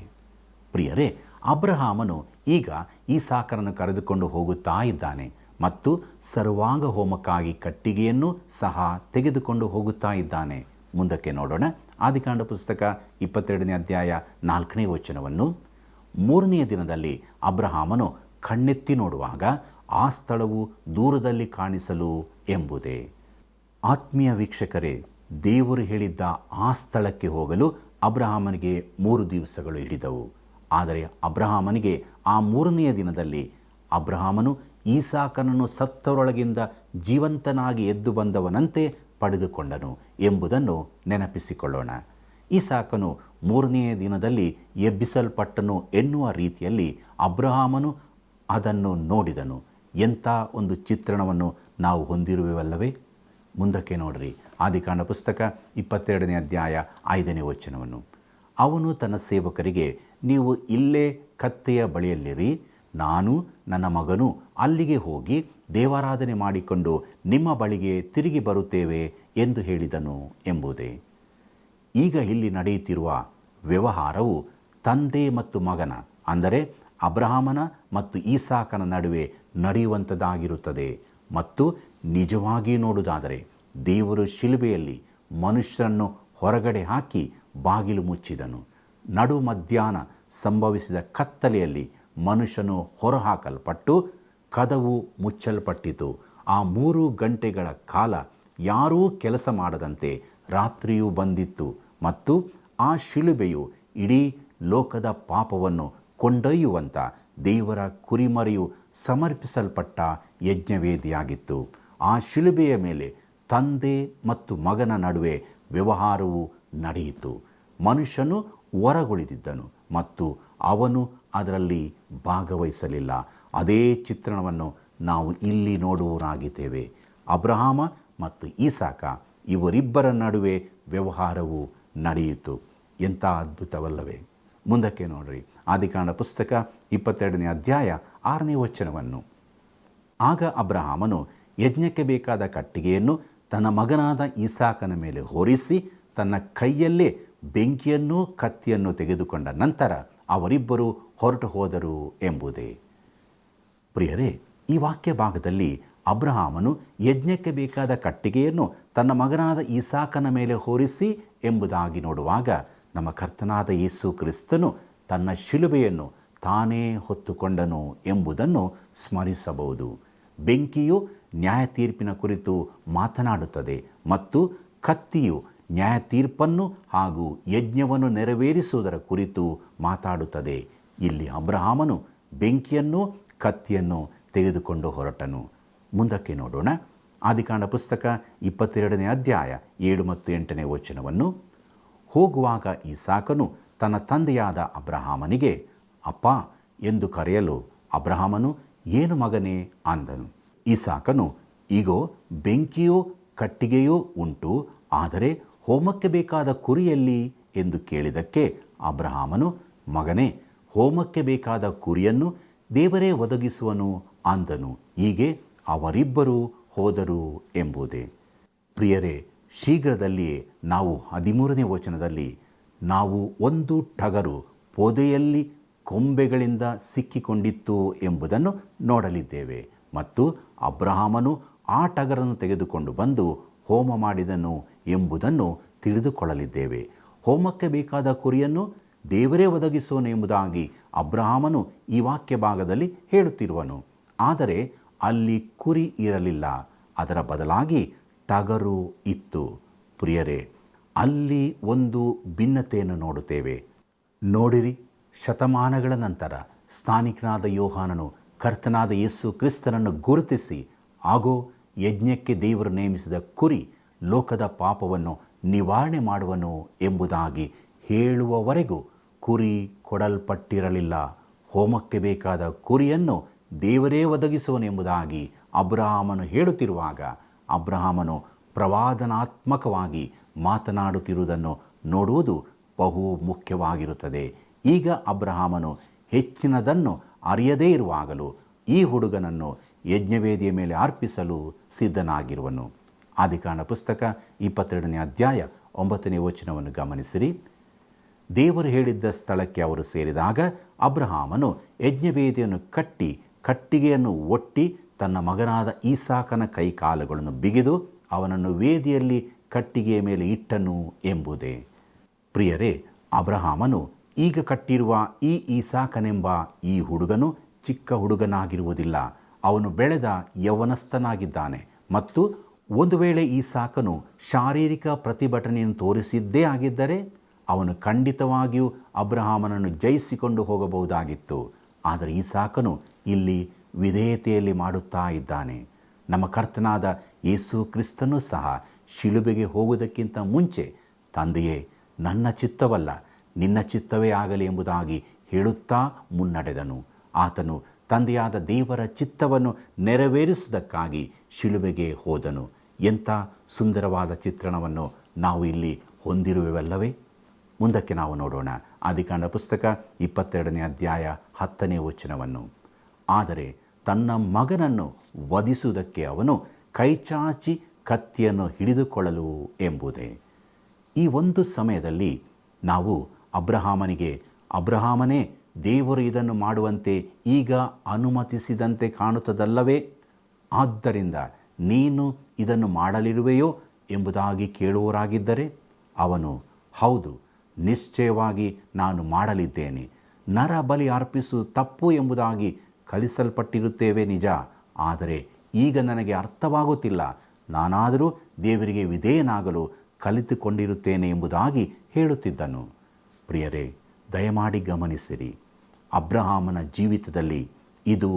Speaker 2: ಪ್ರಿಯರೇ, ಅಬ್ರಹಾಮನು ಈಗ ಈಸಾಕನನ್ನು ಕರೆದುಕೊಂಡು ಹೋಗುತ್ತಾ ಇದ್ದಾನೆ ಮತ್ತು ಸರ್ವಾಂಗ ಹೋಮಕ್ಕಾಗಿ ಕಟ್ಟಿಗೆಯನ್ನು ಸಹ ತೆಗೆದುಕೊಂಡು ಹೋಗುತ್ತಾ ಇದ್ದಾನೆ. ಮುಂದಕ್ಕೆ ನೋಡೋಣ. ಆದಿಕಾಂಡ ಪುಸ್ತಕ 22ನೇ ಅಧ್ಯಾಯ 4ನೇ ವಚನವನ್ನು. 3ನೆಯ ದಿನದಲ್ಲಿ ಅಬ್ರಹಾಮನು ಕಣ್ಣೆತ್ತಿ ನೋಡುವಾಗ ಆ ಸ್ಥಳವು ದೂರದಲ್ಲಿ ಕಾಣಿಸಲು ಎಂಬುದೇ. ಆತ್ಮೀಯ ವೀಕ್ಷಕರೇ, ದೇವರು ಹೇಳಿದ್ದ ಆ ಸ್ಥಳಕ್ಕೆ ಹೋಗಲು ಅಬ್ರಹಾಮನಿಗೆ 3 ದಿವಸಗಳು ಹಿಡಿದವು. ಆದರೆ ಅಬ್ರಹಾಮನಿಗೆ ಆ 3ನೆಯ ದಿನದಲ್ಲಿ ಅಬ್ರಹಾಮನು ಈಸಾಕನನ್ನು ಸತ್ತವರೊಳಗಿಂದ ಜೀವಂತನಾಗಿ ಎದ್ದು ಬಂದವನಂತೆ ಪಡೆದುಕೊಂಡನು ಎಂಬುದನ್ನು ನೆನಪಿಸಿಕೊಳ್ಳೋಣ. ಈಸಾಕನು 3ನೆಯ ದಿನದಲ್ಲಿ ಎಬ್ಬಿಸಲ್ಪಟ್ಟನು ಎನ್ನುವ ರೀತಿಯಲ್ಲಿ ಅಬ್ರಹಾಮನು ಅದನ್ನು ನೋಡಿದನು. ಎಂಥ ಒಂದು ಚಿತ್ರಣವನ್ನು ನಾವು ಹೊಂದಿರುವೆವಲ್ಲವೇ. ಮುಂದಕ್ಕೆ ನೋಡ್ರಿ, ಆದಿಕಾಂಡ ಪುಸ್ತಕ 22ನೇ ಅಧ್ಯಾಯ 5ನೇ ವಚನವನ್ನು. ಅವನು ತನ್ನ ಸೇವಕರಿಗೆ, ನೀವು ಇಲ್ಲೇ ಕತ್ತೆಯ ಬಳಿಯಲ್ಲಿರಿ, ನಾನು ನನ್ನ ಮಗನು ಅಲ್ಲಿಗೆ ಹೋಗಿ ದೇವಾರಾಧನೆ ಮಾಡಿಕೊಂಡು ನಿಮ್ಮ ಬಳಿಗೆ ತಿರುಗಿ ಬರುತ್ತೇವೆ ಎಂದು ಹೇಳಿದನು ಎಂಬುದೇ. ಈಗ ಇಲ್ಲಿ ನಡೆಯುತ್ತಿರುವ ವ್ಯವಹಾರವು ತಂದೆ ಮತ್ತು ಮಗನ, ಅಂದರೆ ಅಬ್ರಹಾಮನ ಮತ್ತು ಈಸಾಕನ ನಡುವೆ ನಡೆಯುವಂಥದ್ದಾಗಿರುತ್ತದೆ. ಮತ್ತು ನಿಜವಾಗಿ ನೋಡುವುದಾದರೆ ದೇವರು ಶಿಲುಬೆಯಲ್ಲಿ ಮನುಷ್ಯರನ್ನು ಹೊರಗಡೆ ಹಾಕಿ ಬಾಗಿಲು ಮುಚ್ಚಿದನು. ನಡು ಮಧ್ಯಾಹ್ನ ಸಂಭವಿಸಿದ ಕತ್ತಲೆಯಲ್ಲಿ ಮನುಷ್ಯನು ಹೊರಹಾಕಲ್ಪಟ್ಟು ಕದವು ಮುಚ್ಚಲ್ಪಟ್ಟಿತು. ಆ 3 ಗಂಟೆಗಳ ಕಾಲ ಯಾರೂ ಕೆಲಸ ಮಾಡದಂತೆ ರಾತ್ರಿಯೂ ಬಂದಿತ್ತು ಮತ್ತು ಆ ಶಿಲುಬೆಯು ಇಡೀ ಲೋಕದ ಪಾಪವನ್ನು ಕೊಂಡೊಯ್ಯುವಂಥ ದೇವರ ಕುರಿಮರಿಯು ಸಮರ್ಪಿಸಲ್ಪಟ್ಟ ಯಜ್ಞವೇದಿಯಾಗಿತ್ತು. ಆ ಶಿಲುಬೆಯ ಮೇಲೆ ತಂದೆ ಮತ್ತು ಮಗನ ನಡುವೆ ವ್ಯವಹಾರವು ನಡೆಯಿತು. ಮನುಷ್ಯನು ಹೊರಗುಳಿದಿದ್ದನು ಮತ್ತು ಅವನು ಅದರಲ್ಲಿ ಭಾಗವಹಿಸಲಿಲ್ಲ. ಅದೇ ಚಿತ್ರಣವನ್ನು ನಾವು ಇಲ್ಲಿ ನೋಡುವರಾಗಿದ್ದೇವೆ. ಅಬ್ರಹಾಮ ಮತ್ತು ಈಸಾಕ ಇವರಿಬ್ಬರ ನಡುವೆ ವ್ಯವಹಾರವು ನಡೆಯಿತು. ಎಂಥ ಅದ್ಭುತವಲ್ಲವೇ. ಮುಂದಕ್ಕೆ ನೋಡ್ರಿ, ಆದಿಕಾಂಡ ಪುಸ್ತಕ 22ನೇ ಅಧ್ಯಾಯ 6ನೇ ವಚನವನ್ನು. ಆಗ ಅಬ್ರಹಾಮನು ಯಜ್ಞಕ್ಕೆ ಬೇಕಾದ ಕಟ್ಟಿಗೆಯನ್ನು ತನ್ನ ಮಗನಾದ ಈಸಾಕನ ಮೇಲೆ ಹೊರಿಸಿ ತನ್ನ ಕೈಯಲ್ಲೇ ಬೆಂಕಿಯನ್ನೂ ಕತ್ತಿಯನ್ನು ತೆಗೆದುಕೊಂಡ ನಂತರ ಅವರಿಬ್ಬರು ಹೊರಟು ಹೋದರು ಎಂಬುದೇ. ಪ್ರಿಯರೇ, ಈ ವಾಕ್ಯ ಭಾಗದಲ್ಲಿ ಅಬ್ರಹಾಮನು ಯಜ್ಞಕ್ಕೆ ಬೇಕಾದ ಕಟ್ಟಿಗೆಯನ್ನು ತನ್ನ ಮಗನಾದ ಈಸಾಕನ ಮೇಲೆ ಹೊರಿಸಿ ಎಂಬುದಾಗಿ ನೋಡುವಾಗ ನಮ್ಮ ಕರ್ತನಾದ ಯೇಸು ಕ್ರಿಸ್ತನು ತನ್ನ ಶಿಲುಬೆಯನ್ನು ತಾನೇ ಹೊತ್ತುಕೊಂಡನು ಎಂಬುದನ್ನು ಸ್ಮರಿಸಬಹುದು. ಬೆಂಕಿಯು ನ್ಯಾಯ ತೀರ್ಪಿನ ಕುರಿತು ಮಾತನಾಡುತ್ತದೆ ಮತ್ತು ಕತ್ತಿಯು ನ್ಯಾಯ ತೀರ್ಪನ್ನು ಹಾಗೂ ಯಜ್ಞವನ್ನು ನೆರವೇರಿಸುವುದರ ಕುರಿತು ಮಾತಾಡುತ್ತದೆ. ಇಲ್ಲಿ ಅಬ್ರಹಾಮನು ಬೆಂಕಿಯನ್ನು ಕತ್ತಿಯನ್ನು ತೆಗೆದುಕೊಂಡು ಹೊರಟನು. ಮುಂದಕ್ಕೆ ನೋಡೋಣ. ಆದಿಕಾಂಡ ಪುಸ್ತಕ 22ನೇ ಅಧ್ಯಾಯ 7 ಮತ್ತು 8ನೇ ವಚನವನ್ನು. ಹೋಗುವಾಗ ಇಸಾಕನು ತನ್ನ ತಂದೆಯಾದ ಅಬ್ರಹಾಮನಿಗೆ ಅಪ್ಪ ಎಂದು ಕರೆಯಲು ಅಬ್ರಹಾಮನು ಏನು ಮಗನೇ ಅಂದನು. ಇಸಾಕನು ಈಗೋ ಬೆಂಕಿಯೋ ಕಟ್ಟಿಗೆಯೋ ಉಂಟು, ಆದರೆ ಹೋಮಕ್ಕೆ ಬೇಕಾದ ಕುರಿಯಲ್ಲಿ ಎಂದು ಕೇಳಿದಕ್ಕೆ ಅಬ್ರಹಾಮನು ಮಗನೇ, ಹೋಮಕ್ಕೆ ಬೇಕಾದ ಕುರಿಯನ್ನು ದೇವರೇ ಒದಗಿಸುವನು ಅಂದನು. ಹೀಗೆ ಅವರಿಬ್ಬರೂ ಹೋದರು ಎಂಬುದೇ. ಪ್ರಿಯರೇ, ಶೀಘ್ರದಲ್ಲಿಯೇ ನಾವು 13ನೇ ವಚನದಲ್ಲಿ ನಾವು ಒಂದು ಟಗರು ಪೊದೆಯಲ್ಲಿ ಕೊಂಬೆಗಳಿಂದ ಸಿಕ್ಕಿಕೊಂಡಿತ್ತು ಎಂಬುದನ್ನು ನೋಡಲಿದ್ದೇವೆ. ಮತ್ತು ಅಬ್ರಹಾಮನು ಆ ಟಗರನ್ನು ತೆಗೆದುಕೊಂಡು ಬಂದು ಹೋಮ ಮಾಡಿದನು ಎಂಬುದನ್ನು ತಿಳಿದುಕೊಳ್ಳಲಿದ್ದೇವೆ. ಹೋಮಕ್ಕೆ ಬೇಕಾದ ಕುರಿಯನ್ನು ದೇವರೇ ಒದಗಿಸುವನು ಎಂಬುದಾಗಿ ಅಬ್ರಹಾಮನು ಈ ವಾಕ್ಯ ಭಾಗದಲ್ಲಿ ಹೇಳುತ್ತಿರುವನು. ಆದರೆ ಅಲ್ಲಿ ಕುರಿ ಇರಲಿಲ್ಲ, ಅದರ ಬದಲಾಗಿ ಟಗರು ಇತ್ತು. ಪ್ರಿಯರೇ, ಅಲ್ಲಿ ಒಂದು ಭಿನ್ನತೆಯನ್ನು ನೋಡುತ್ತೇವೆ. ನೋಡಿರಿ, ಶತಮಾನಗಳ ನಂತರ ಸ್ಥಾನಿಕನಾದ ಯೋಹಾನನು ಕರ್ತನಾದ ಯೇಸು ಕ್ರಿಸ್ತನನ್ನು ಗುರುತಿಸಿ, ಆಗೋ ಯಜ್ಞಕ್ಕೆ ದೇವರು ನೇಮಿಸಿದ ಕುರಿ ಲೋಕದ ಪಾಪವನ್ನು ನಿವಾರಣೆ ಮಾಡುವನು ಎಂಬುದಾಗಿ ಹೇಳುವವರೆಗೂ ಕುರಿ ಕೊಡಲ್ಪಟ್ಟಿರಲಿಲ್ಲ. ಹೋಮಕ್ಕೆ ಬೇಕಾದ ಕುರಿಯನ್ನು ದೇವರೇ ಒದಗಿಸುವನು ಎಂಬುದಾಗಿ ಅಬ್ರಹಾಮನು ಹೇಳುತ್ತಿರುವಾಗ ಅಬ್ರಹಾಮನು ಪ್ರವಾದನಾತ್ಮಕವಾಗಿ ಮಾತನಾಡುತ್ತಿರುವುದನ್ನು ನೋಡುವುದು ಬಹು ಮುಖ್ಯವಾಗಿರುತ್ತದೆ. ಈಗ ಅಬ್ರಹಾಮನು ಹೆಚ್ಚಿನದನ್ನು ಅರಿಯದೇ ಇರುವಾಗಲೂ ಈ ಹುಡುಗನನ್ನು ಯಜ್ಞವೇದಿಯ ಮೇಲೆ ಅರ್ಪಿಸಲು ಸಿದ್ಧನಾಗಿರುವನು. ಆದಿಕಾಂಡ ಪುಸ್ತಕ 22ನೇ ಅಧ್ಯಾಯ 9ನೇ ವಚನವನ್ನು ಗಮನಿಸಿರಿ. ದೇವರು ಹೇಳಿದ್ದ ಸ್ಥಳಕ್ಕೆ ಅವರು ಸೇರಿದಾಗ ಅಬ್ರಹಾಮನು ಯಜ್ಞವೇದಿಯನ್ನು ಕಟ್ಟಿ ಕಟ್ಟಿಗೆಯನ್ನು ಒಟ್ಟಿ ತನ್ನ ಮಗನಾದ ಈಸಾಕನ ಕೈಕಾಲುಗಳನ್ನು ಬಿಗಿದು ಅವನನ್ನು ವೇದಿಯಲ್ಲಿ ಕಟ್ಟಿಗೆಯ ಮೇಲೆ ಇಟ್ಟನು ಎಂಬುದೇ. ಪ್ರಿಯರೇ, ಅಬ್ರಹಾಮನು ಈಗ ಕಟ್ಟಿರುವ ಈ ಈಸಾಕನೆಂಬ ಈ ಹುಡುಗನು ಚಿಕ್ಕ ಹುಡುಗನಾಗಿರುವುದಿಲ್ಲ. ಅವನು ಬೆಳೆದ ಯೌವನಸ್ಥನಾಗಿದ್ದಾನೆ. ಮತ್ತು ಒಂದು ವೇಳೆ ಈಸಾಕನು ಶಾರೀರಿಕ ಪ್ರತಿಭಟನೆಯನ್ನು ತೋರಿಸಿದ್ದೇ ಆಗಿದ್ದರೆ ಅವನು ಖಂಡಿತವಾಗಿಯೂ ಅಬ್ರಹಾಮನನ್ನು ಜಯಿಸಿಕೊಂಡು ಹೋಗಬಹುದಾಗಿತ್ತು. ಆದರೆ ಈಸಾಕನು ಇಲ್ಲಿ ವಿಧೇಯತೆಯಲ್ಲಿ ಮಾಡುತ್ತಾ ಇದ್ದಾನೆ. ನಮ್ಮ ಕರ್ತನಾದ ಯೇಸು ಕ್ರಿಸ್ತನೂ ಸಹ ಶಿಲುಬೆಗೆ ಹೋಗುವುದಕ್ಕಿಂತ ಮುಂಚೆ ತಂದೆಯೇ, ನನ್ನ ಚಿತ್ತವಲ್ಲ ನಿನ್ನ ಚಿತ್ತವೇ ಆಗಲಿ ಎಂಬುದಾಗಿ ಹೇಳುತ್ತಾ ಮುನ್ನಡೆದನು. ಆತನು ತಂದೆಯಾದ ದೇವರ ಚಿತ್ತವನ್ನು ನೆರವೇರಿಸುವುದಕ್ಕಾಗಿ ಶಿಲುಬೆಗೆ ಹೋದನು. ಎಂಥ ಸುಂದರವಾದ ಚಿತ್ರಣವನ್ನು ನಾವು ಇಲ್ಲಿ ಹೊಂದಿರುವೆವಲ್ಲವೇ? ಮುಂದಕ್ಕೆ ನಾವು ನೋಡೋಣ. ಆದಿಕಾಂಡ ಪುಸ್ತಕ 22ನೇ ಅಧ್ಯಾಯ 10ನೇ ವಚನವನ್ನು. ಆದರೆ ತನ್ನ ಮಗನನ್ನು ವಧಿಸುವುದಕ್ಕೆ ಅವನು ಕೈಚಾಚಿ ಕತ್ತಿಯನ್ನು ಹಿಡಿದುಕೊಳ್ಳಲು ಎಂಬುದೇ. ಈ ಒಂದು ಸಮಯದಲ್ಲಿ ನಾವು ಅಬ್ರಹಾಮನಿಗೆ, ಅಬ್ರಹಾಮನೇ, ದೇವರು ಇದನ್ನು ಮಾಡುವಂತೆ ಈಗ ಅನುಮತಿಸಿದಂತೆ ಕಾಣುತ್ತದಲ್ಲವೇ? ಆದ್ದರಿಂದ ನೀನು ಇದನ್ನು ಮಾಡಲಿರುವೆಯೋ ಎಂಬುದಾಗಿ ಕೇಳುವವರಾಗಿದ್ದರೆ ಅವನು, ಹೌದು, ನಿಶ್ಚಯವಾಗಿ ನಾನು ಮಾಡಲಿದ್ದೇನೆ. ನರ ಬಲಿ ಅರ್ಪಿಸುವುದು ತಪ್ಪು ಎಂಬುದಾಗಿ ಕಲಿಸಲ್ಪಟ್ಟಿರುತ್ತೇವೆ ನಿಜ. ಆದರೆ ಈಗ ನನಗೆ ಅರ್ಥವಾಗುತ್ತಿಲ್ಲ. ನಾನಾದರೂ ದೇವರಿಗೆ ವಿಧೇಯನಾಗಲು ಕಲಿತುಕೊಂಡಿರುತ್ತೇನೆ ಎಂಬುದಾಗಿ ಹೇಳುತ್ತಿದ್ದನು. ಪ್ರಿಯರೇ, ದಯಮಾಡಿ ಗಮನಿಸಿರಿ. ಅಬ್ರಹಾಮನ ಜೀವಿತದಲ್ಲಿ ಇದು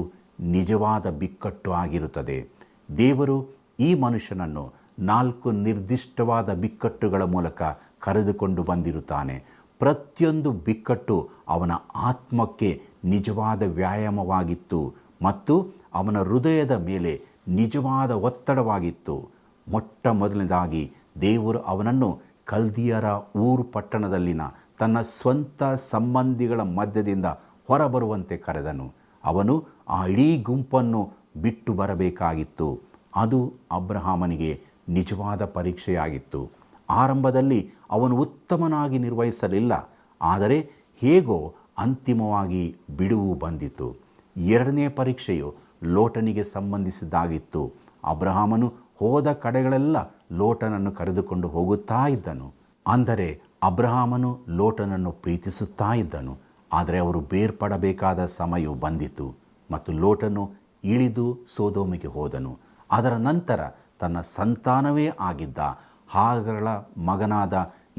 Speaker 2: ನಿಜವಾದ ಬಿಕ್ಕಟ್ಟು ಆಗಿರುತ್ತದೆ. ದೇವರು ಈ ಮನುಷ್ಯನನ್ನು 4 ನಿರ್ದಿಷ್ಟವಾದ ಬಿಕ್ಕಟ್ಟುಗಳ ಮೂಲಕ ಕರೆದುಕೊಂಡು ಬಂದಿರುತ್ತಾನೆ. ಪ್ರತಿಯೊಂದು ಬಿಕ್ಕಟ್ಟು ಅವನ ಆತ್ಮಕ್ಕೆ ನಿಜವಾದ ವ್ಯಾಯಾಮವಾಗಿತ್ತು ಮತ್ತು ಅವನ ಹೃದಯದ ಮೇಲೆ ನಿಜವಾದ ಒತ್ತಡವಾಗಿತ್ತು. ಮೊಟ್ಟ ಮೊದಲನೇದಾಗಿ ದೇವರು ಅವನನ್ನು ಕಲ್ದಿಯರ ಊರು ಪಟ್ಟಣದಲ್ಲಿನ ತನ್ನ ಸ್ವಂತ ಸಂಬಂಧಿಗಳ ಮಧ್ಯದಿಂದ ಹೊರಬರುವಂತೆ ಕರೆದನು. ಅವನು ಆ ಇಡೀ ಗುಂಪನ್ನು ಬಿಟ್ಟು ಬರಬೇಕಾಗಿತ್ತು. ಅದು ಅಬ್ರಹಾಮನಿಗೆ ನಿಜವಾದ ಪರೀಕ್ಷೆಯಾಗಿತ್ತು. ಆರಂಭದಲ್ಲಿ ಅವನು ಉತ್ತಮನಾಗಿ ನಿರ್ವಹಿಸಲಿಲ್ಲ, ಆದರೆ ಹೇಗೋ ಅಂತಿಮವಾಗಿ ಬಿಡುವು ಬಂದಿತು. ಎರಡನೇ ಪರೀಕ್ಷೆಯು ಲೋಟನಿಗೆ ಸಂಬಂಧಿಸಿದ್ದಾಗಿತ್ತು. ಅಬ್ರಹಾಮನು ಹೋದ ಕಡೆಗಳೆಲ್ಲ ಲೋಟನನ್ನು ಕರೆದುಕೊಂಡು ಹೋಗುತ್ತಾ ಇದ್ದನು. ಅಂದರೆ ಅಬ್ರಹಾಮನು ಲೋಟನನ್ನು ಪ್ರೀತಿಸುತ್ತಾ ಇದ್ದನು. ಆದರೆ ಅವರು ಬೇರ್ಪಡಬೇಕಾದ ಸಮಯವು ಬಂದಿತು ಮತ್ತು ಲೋಟನು ಇಳಿದು ಸೋದೋಮಿಗೆ ಹೋದನು. ಅದರ ನಂತರ ತನ್ನ ಸಂತಾನವೇ ಆಗಿದ್ದ ಹಾಗರಳ ಮಗನಾದ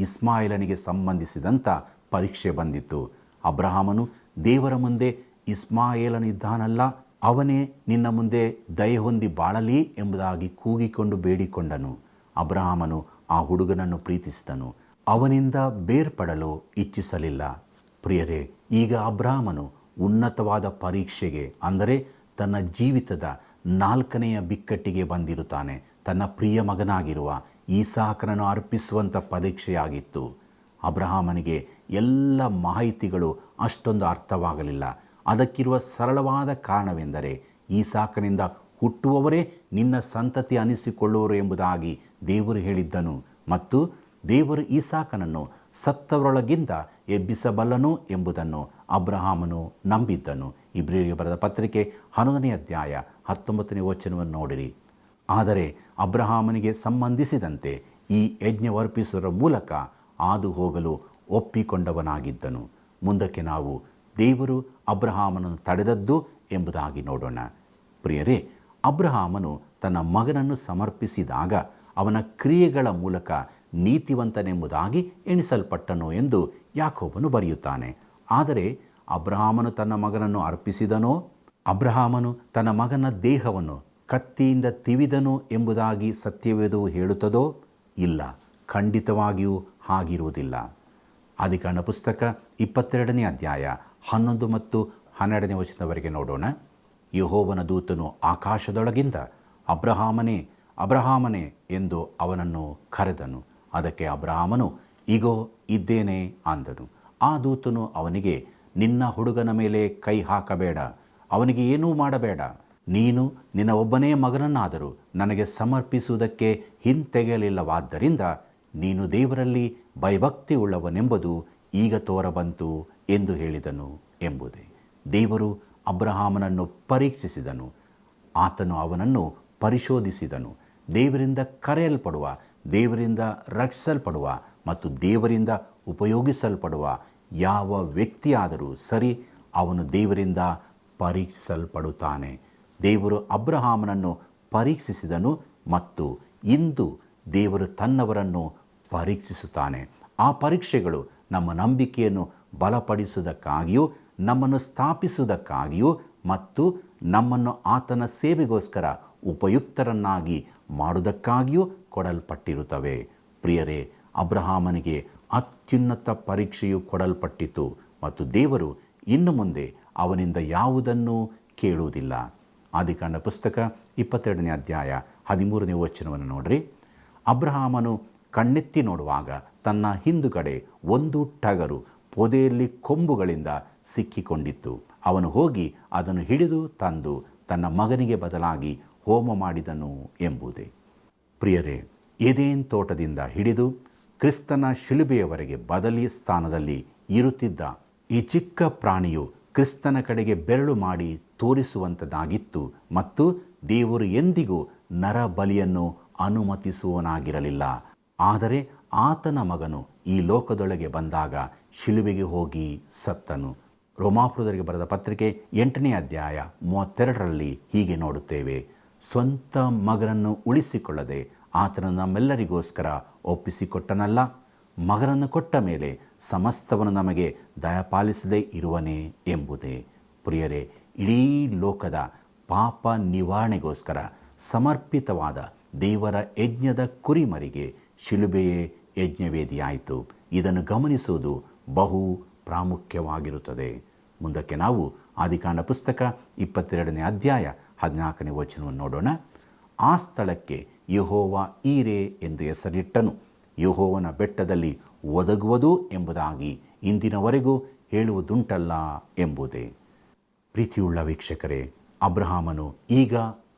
Speaker 2: ಇಸ್ಮಾಯಿಲನಿಗೆ ಸಂಬಂಧಿಸಿದಂಥ ಪರೀಕ್ಷೆ ಬಂದಿತ್ತು. ಅಬ್ರಹಾಮನು ದೇವರ ಮುಂದೆ ಇಸ್ಮಾಯೇಲನಿದ್ದಾನಲ್ಲ, ಅವನೇ ನಿನ್ನ ಮುಂದೆ ದಯೆ ಹೊಂದಿ ಬಾಳಲಿ ಎಂಬುದಾಗಿ ಕೂಗಿಕೊಂಡು ಬೇಡಿಕೊಂಡನು. ಅಬ್ರಹಾಮನು ಆ ಹುಡುಗನನ್ನು ಪ್ರೀತಿಸಿದನು, ಅವನಿಂದ ಬೇರ್ಪಡಲು ಇಚ್ಛಿಸಲಿಲ್ಲ. ಪ್ರಿಯರೇ, ಈಗ ಅಬ್ರಹಾಮನು ಉನ್ನತವಾದ ಪರೀಕ್ಷೆಗೆ, ಅಂದರೆ ತನ್ನ ಜೀವಿತದ 4ನೆಯ ಬಿಕ್ಕಟ್ಟಿಗೆ ಬಂದಿರುತ್ತಾನೆ. ತನ್ನ ಪ್ರಿಯ ಮಗನಾಗಿರುವ ಈಸಾಕನನ್ನು ಅರ್ಪಿಸುವಂಥ ಪರೀಕ್ಷೆಯಾಗಿತ್ತು. ಅಬ್ರಹಾಮನಿಗೆ ಎಲ್ಲ ಮಾಹಿತಿಗಳು ಅಷ್ಟೊಂದು ಅರ್ಥವಾಗಲಿಲ್ಲ. ಅದಕ್ಕಿರುವ ಸರಳವಾದ ಕಾರಣವೆಂದರೆ ಈಸಾಕನಿಂದ ಹುಟ್ಟುವವರೇ ನಿನ್ನ ಸಂತತಿ ಅನಿಸಿಕೊಳ್ಳುವರು ಎಂಬುದಾಗಿ ದೇವರು ಹೇಳಿದ್ದನು ಮತ್ತು ದೇವರು ಈಸಾಕನನ್ನು ಸತ್ತವರೊಳಗಿಂದ ಎಬ್ಬಿಸಬಲ್ಲನು ಎಂಬುದನ್ನು ಅಬ್ರಹಾಮನು ನಂಬಿದ್ದನು. ಇಬ್ರಿಯರಿಗೆ ಬರೆದ ಪತ್ರಿಕೆ 11ನೇ ಅಧ್ಯಾಯ 19ನೇ ವಚನವನ್ನು ನೋಡಿರಿ. ಆದರೆ ಅಬ್ರಹಾಮನಿಗೆ ಸಂಬಂಧಿಸಿದಂತೆ ಈ ಯಜ್ಞವರ್ಪಿಸುವುದರ ಮೂಲಕ ಹಾದು ಹೋಗಲು ಒಪ್ಪಿಕೊಂಡವನಾಗಿದ್ದನು. ಮುಂದಕ್ಕೆ ನಾವು ದೇವರು ಅಬ್ರಹಾಮನನ್ನು ತಡೆದದ್ದು ಎಂಬುದಾಗಿ ನೋಡೋಣ. ಪ್ರಿಯರೇ, ಅಬ್ರಹಾಮನು ತನ್ನ ಮಗನನ್ನು ಸಮರ್ಪಿಸಿದಾಗ ಅವನ ಕ್ರಿಯೆಗಳ ಮೂಲಕ ನೀತಿವಂತನೆಂಬುದಾಗಿ ಎಣಿಸಲ್ಪಟ್ಟನು ಎಂದು ಯಾಕೋಬನು ಬರೆಯುತ್ತಾನೆ. ಆದರೆ ಅಬ್ರಹಾಮನು ತನ್ನ ಮಗನನ್ನು ಅರ್ಪಿಸಿದನೋ, ಅಬ್ರಹಾಮನು ತನ್ನ ಮಗನ ದೇಹವನ್ನು ಕತ್ತಿಯಿಂದ ತಿವಿದನು ಎಂಬುದಾಗಿ ಸತ್ಯವೇದವು ಹೇಳುತ್ತದೋ? ಇಲ್ಲ, ಖಂಡಿತವಾಗಿಯೂ ಹಾಗಿರುವುದಿಲ್ಲ. ಆದಿಕಾಂಡ ಪುಸ್ತಕ 22ನೇ ಅಧ್ಯಾಯ 11 ಮತ್ತು 12ನೇ ವಚನದವರೆಗೆ ನೋಡೋಣ. ಯೆಹೋವನ ದೂತನು ಆಕಾಶದೊಳಗಿಂದ ಅಬ್ರಹಾಮನೇ, ಅಬ್ರಹಾಮನೇ ಎಂದು ಅವನನ್ನು ಕರೆದನು. ಅದಕ್ಕೆ ಅಬ್ರಹಾಮನು, ಇಗೋ ಇದ್ದೇನೆ ಅಂದನು. ಆ ದೂತನು ಅವನಿಗೆ, ನಿನ್ನ ಹುಡುಗನ ಮೇಲೆ ಕೈ ಹಾಕಬೇಡ, ಅವನಿಗೆ ಏನೂ ಮಾಡಬೇಡ. ನೀನು ನಿನ್ನ ಒಬ್ಬನೇ ಮಗನನ್ನಾದರೂ ನನಗೆ ಸಮರ್ಪಿಸುವುದಕ್ಕೆ ಹಿಂತೆಗೆಯಲಿಲ್ಲವಾದ್ದರಿಂದ ನೀನು ದೇವರಲ್ಲಿ ಭಯಭಕ್ತಿ ಉಳ್ಳವನೆಂಬುದು ಈಗ ತೋರಬಂತು ಎಂದು ಹೇಳಿದನು ಎಂಬುದೇ. ದೇವರು ಅಬ್ರಹಾಮನನ್ನು ಪರೀಕ್ಷಿಸಿದನು. ಆತನು ಅವನನ್ನು ಪರಿಶೋಧಿಸಿದನು. ದೇವರಿಂದ ಕರೆಯಲ್ಪಡುವ, ದೇವರಿಂದ ರಕ್ಷಿಸಲ್ಪಡುವ ಮತ್ತು ದೇವರಿಂದ ಉಪಯೋಗಿಸಲ್ಪಡುವ ಯಾವ ವ್ಯಕ್ತಿಯಾದರೂ ಸರಿ, ಅವನು ದೇವರಿಂದ ಪರೀಕ್ಷಿಸಲ್ಪಡುತ್ತಾನೆ. ದೇವರು ಅಬ್ರಹಾಮನನ್ನು ಪರೀಕ್ಷಿಸಿದನು ಮತ್ತು ಇಂದು ದೇವರು ತನ್ನವರನ್ನು ಪರೀಕ್ಷಿಸುತ್ತಾನೆ. ಆ ಪರೀಕ್ಷೆಗಳು ನಮ್ಮ ನಂಬಿಕೆಯನ್ನು ಬಲಪಡಿಸುವುದಕ್ಕಾಗಿಯೂ, ನಮ್ಮನ್ನು ಸ್ಥಾಪಿಸುವುದಕ್ಕಾಗಿಯೂ ಮತ್ತು ನಮ್ಮನ್ನು ಆತನ ಸೇವೆಗೋಸ್ಕರ ಉಪಯುಕ್ತರನ್ನಾಗಿ ಮಾಡುವುದಕ್ಕಾಗಿಯೂ ಕೊಡಲ್ಪಟ್ಟಿರುತ್ತವೆ. ಪ್ರಿಯರೇ, ಅಬ್ರಹಾಮನಿಗೆ ಅತ್ಯುನ್ನತ ಪರೀಕ್ಷೆಯು ಕೊಡಲ್ಪಟ್ಟಿತು ಮತ್ತು ದೇವರು ಇನ್ನು ಮುಂದೆ ಅವನಿಂದ ಯಾವುದನ್ನೂ ಕೇಳುವುದಿಲ್ಲ. ಆದಿಕಾಂಡ ಪುಸ್ತಕ 22ನೇ ಅಧ್ಯಾಯ 13ನೇ ವಚನವನ್ನು ನೋಡ್ರಿ. ಅಬ್ರಹಾಮನು ಕಣ್ಣೆತ್ತಿ ನೋಡುವಾಗ ತನ್ನ ಹಿಂದುಗಡೆ ಒಂದು ಟಗರು ಪೊದೆಯಲ್ಲಿ ಕೊಂಬುಗಳಿಂದ ಸಿಕ್ಕಿಕೊಂಡಿತ್ತು. ಅವನು ಹೋಗಿ ಅದನ್ನು ಹಿಡಿದು ತಂದು ತನ್ನ ಮಗನಿಗೆ ಬದಲಾಗಿ ಹೋಮ ಮಾಡಿದನು ಎಂಬುದೇ. ಪ್ರಿಯರೇ, ಏದೇನ್ ತೋಟದಿಂದ ಹಿಡಿದು ಕ್ರಿಸ್ತನ ಶಿಲುಬೆಯವರೆಗೆ ಬದಲಿ ಸ್ಥಾನದಲ್ಲಿ ಇರುತ್ತಿದ್ದ ಈ ಚಿಕ್ಕ ಪ್ರಾಣಿಯು ಕ್ರಿಸ್ತನ ಕಡೆಗೆ ಬೆರಳು ಮಾಡಿ ತೋರಿಸುವಂಥದ್ದಾಗಿತ್ತು ಮತ್ತು ದೇವರು ಎಂದಿಗೂ ನರಬಲಿಯನ್ನು ಅನುಮತಿಸುವನಾಗಿರಲಿಲ್ಲ. ಆದರೆ ಆತನ ಮಗನು ಈ ಲೋಕದೊಳಗೆ ಬಂದಾಗ ಶಿಲುಬೆಗೆ ಹೋಗಿ ಸತ್ತನು. ರೋಮಾಪುರದವರಿಗೆ ಬರೆದ ಪತ್ರಿಕೆ 8ನೇ ಅಧ್ಯಾಯ 32ರಲ್ಲಿ ಹೀಗೆ ನೋಡುತ್ತೇವೆ. ಸ್ವಂತ ಮಗನನ್ನು ಉಳಿಸಿಕೊಳ್ಳದೆ ಆತನನ್ನು ನಮ್ಮೆಲ್ಲರಿಗೋಸ್ಕರ ಒಪ್ಪಿಸಿಕೊಟ್ಟನಲ್ಲ, ಮಗನನ್ನು ಕೊಟ್ಟ ಮೇಲೆ ಸಮಸ್ತವನ್ನು ನಮಗೆ ದಯಪಾಲಿಸದೇ ಇರುವನೇ ಎಂಬುದೇ. ಪ್ರಿಯರೇ, ಇಡೀ ಲೋಕದ ಪಾಪ ನಿವಾರಣೆಗೋಸ್ಕರ ಸಮರ್ಪಿತವಾದ ದೇವರ ಯಜ್ಞದ ಕುರಿಮರಿಗೆ ಶಿಲುಬೆಯೇ ಯಜ್ಞವೇದಿಯಾಯಿತು. ಇದನ್ನು ಗಮನಿಸುವುದು ಬಹು ಪ್ರಾಮುಖ್ಯವಾಗಿರುತ್ತದೆ. ಮುಂದಕ್ಕೆ ನಾವು ಆದಿಕಾಂಡ ಪುಸ್ತಕ 22ನೇ ಅಧ್ಯಾಯ 14ನೇ ವಚನವನ್ನು ನೋಡೋಣ. ಆ ಸ್ಥಳಕ್ಕೆ ಯೆಹೋವ ಈರೆ ಎಂದು ಹೆಸರಿಟ್ಟನು. ಯೆಹೋವನ ಬೆಟ್ಟದಲ್ಲಿ ಒದಗುವುದು ಎಂಬುದಾಗಿ ಇಂದಿನವರೆಗೂ ಹೇಳುವುದುಂಟಲ್ಲ ಎಂಬುದೇ. ಪ್ರೀತಿಯುಳ್ಳ ವೀಕ್ಷಕರೇ, ಅಬ್ರಹಾಮನು ಈಗ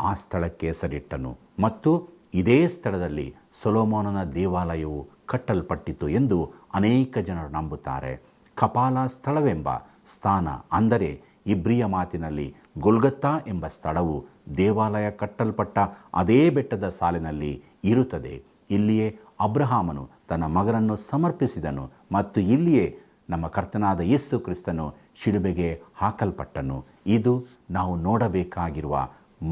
Speaker 2: ಆ ಸ್ಥಳಕ್ಕೆ ಹೆಸರಿಟ್ಟನು ಮತ್ತು ಇದೇ ಸ್ಥಳದಲ್ಲಿ ಸೊಲೊಮೋನನ ದೇವಾಲಯವು ಕಟ್ಟಲ್ಪಟ್ಟಿತು ಎಂದು ಅನೇಕ ಜನರು ನಂಬುತ್ತಾರೆ. ಕಪಾಲ ಸ್ಥಳವೆಂಬ ಸ್ಥಾನ, ಅಂದರೆ ಇಬ್ರಿಯ ಮಾತಿನಲ್ಲಿ ಗೊಲ್ಗೊಥಾ ಎಂಬ ಸ್ಥಳವು ದೇವಾಲಯ ಕಟ್ಟಲ್ಪಟ್ಟ ಅದೇ ಬೆಟ್ಟದ ಸಾಲಿನಲ್ಲಿ ಇರುತ್ತದೆ. ಇಲ್ಲಿಯೇ ಅಬ್ರಹಾಮನು ತನ್ನ ಮಗನನ್ನು ಸಮರ್ಪಿಸಿದನು ಮತ್ತು ಇಲ್ಲಿಯೇ ನಮ್ಮ ಕರ್ತನಾದ ಯೇಸು ಕ್ರಿಸ್ತನು ಶಿಲುಬೆಗೆ ಹಾಕಲ್ಪಟ್ಟನು. ಇದು ನಾವು ನೋಡಬೇಕಾಗಿರುವ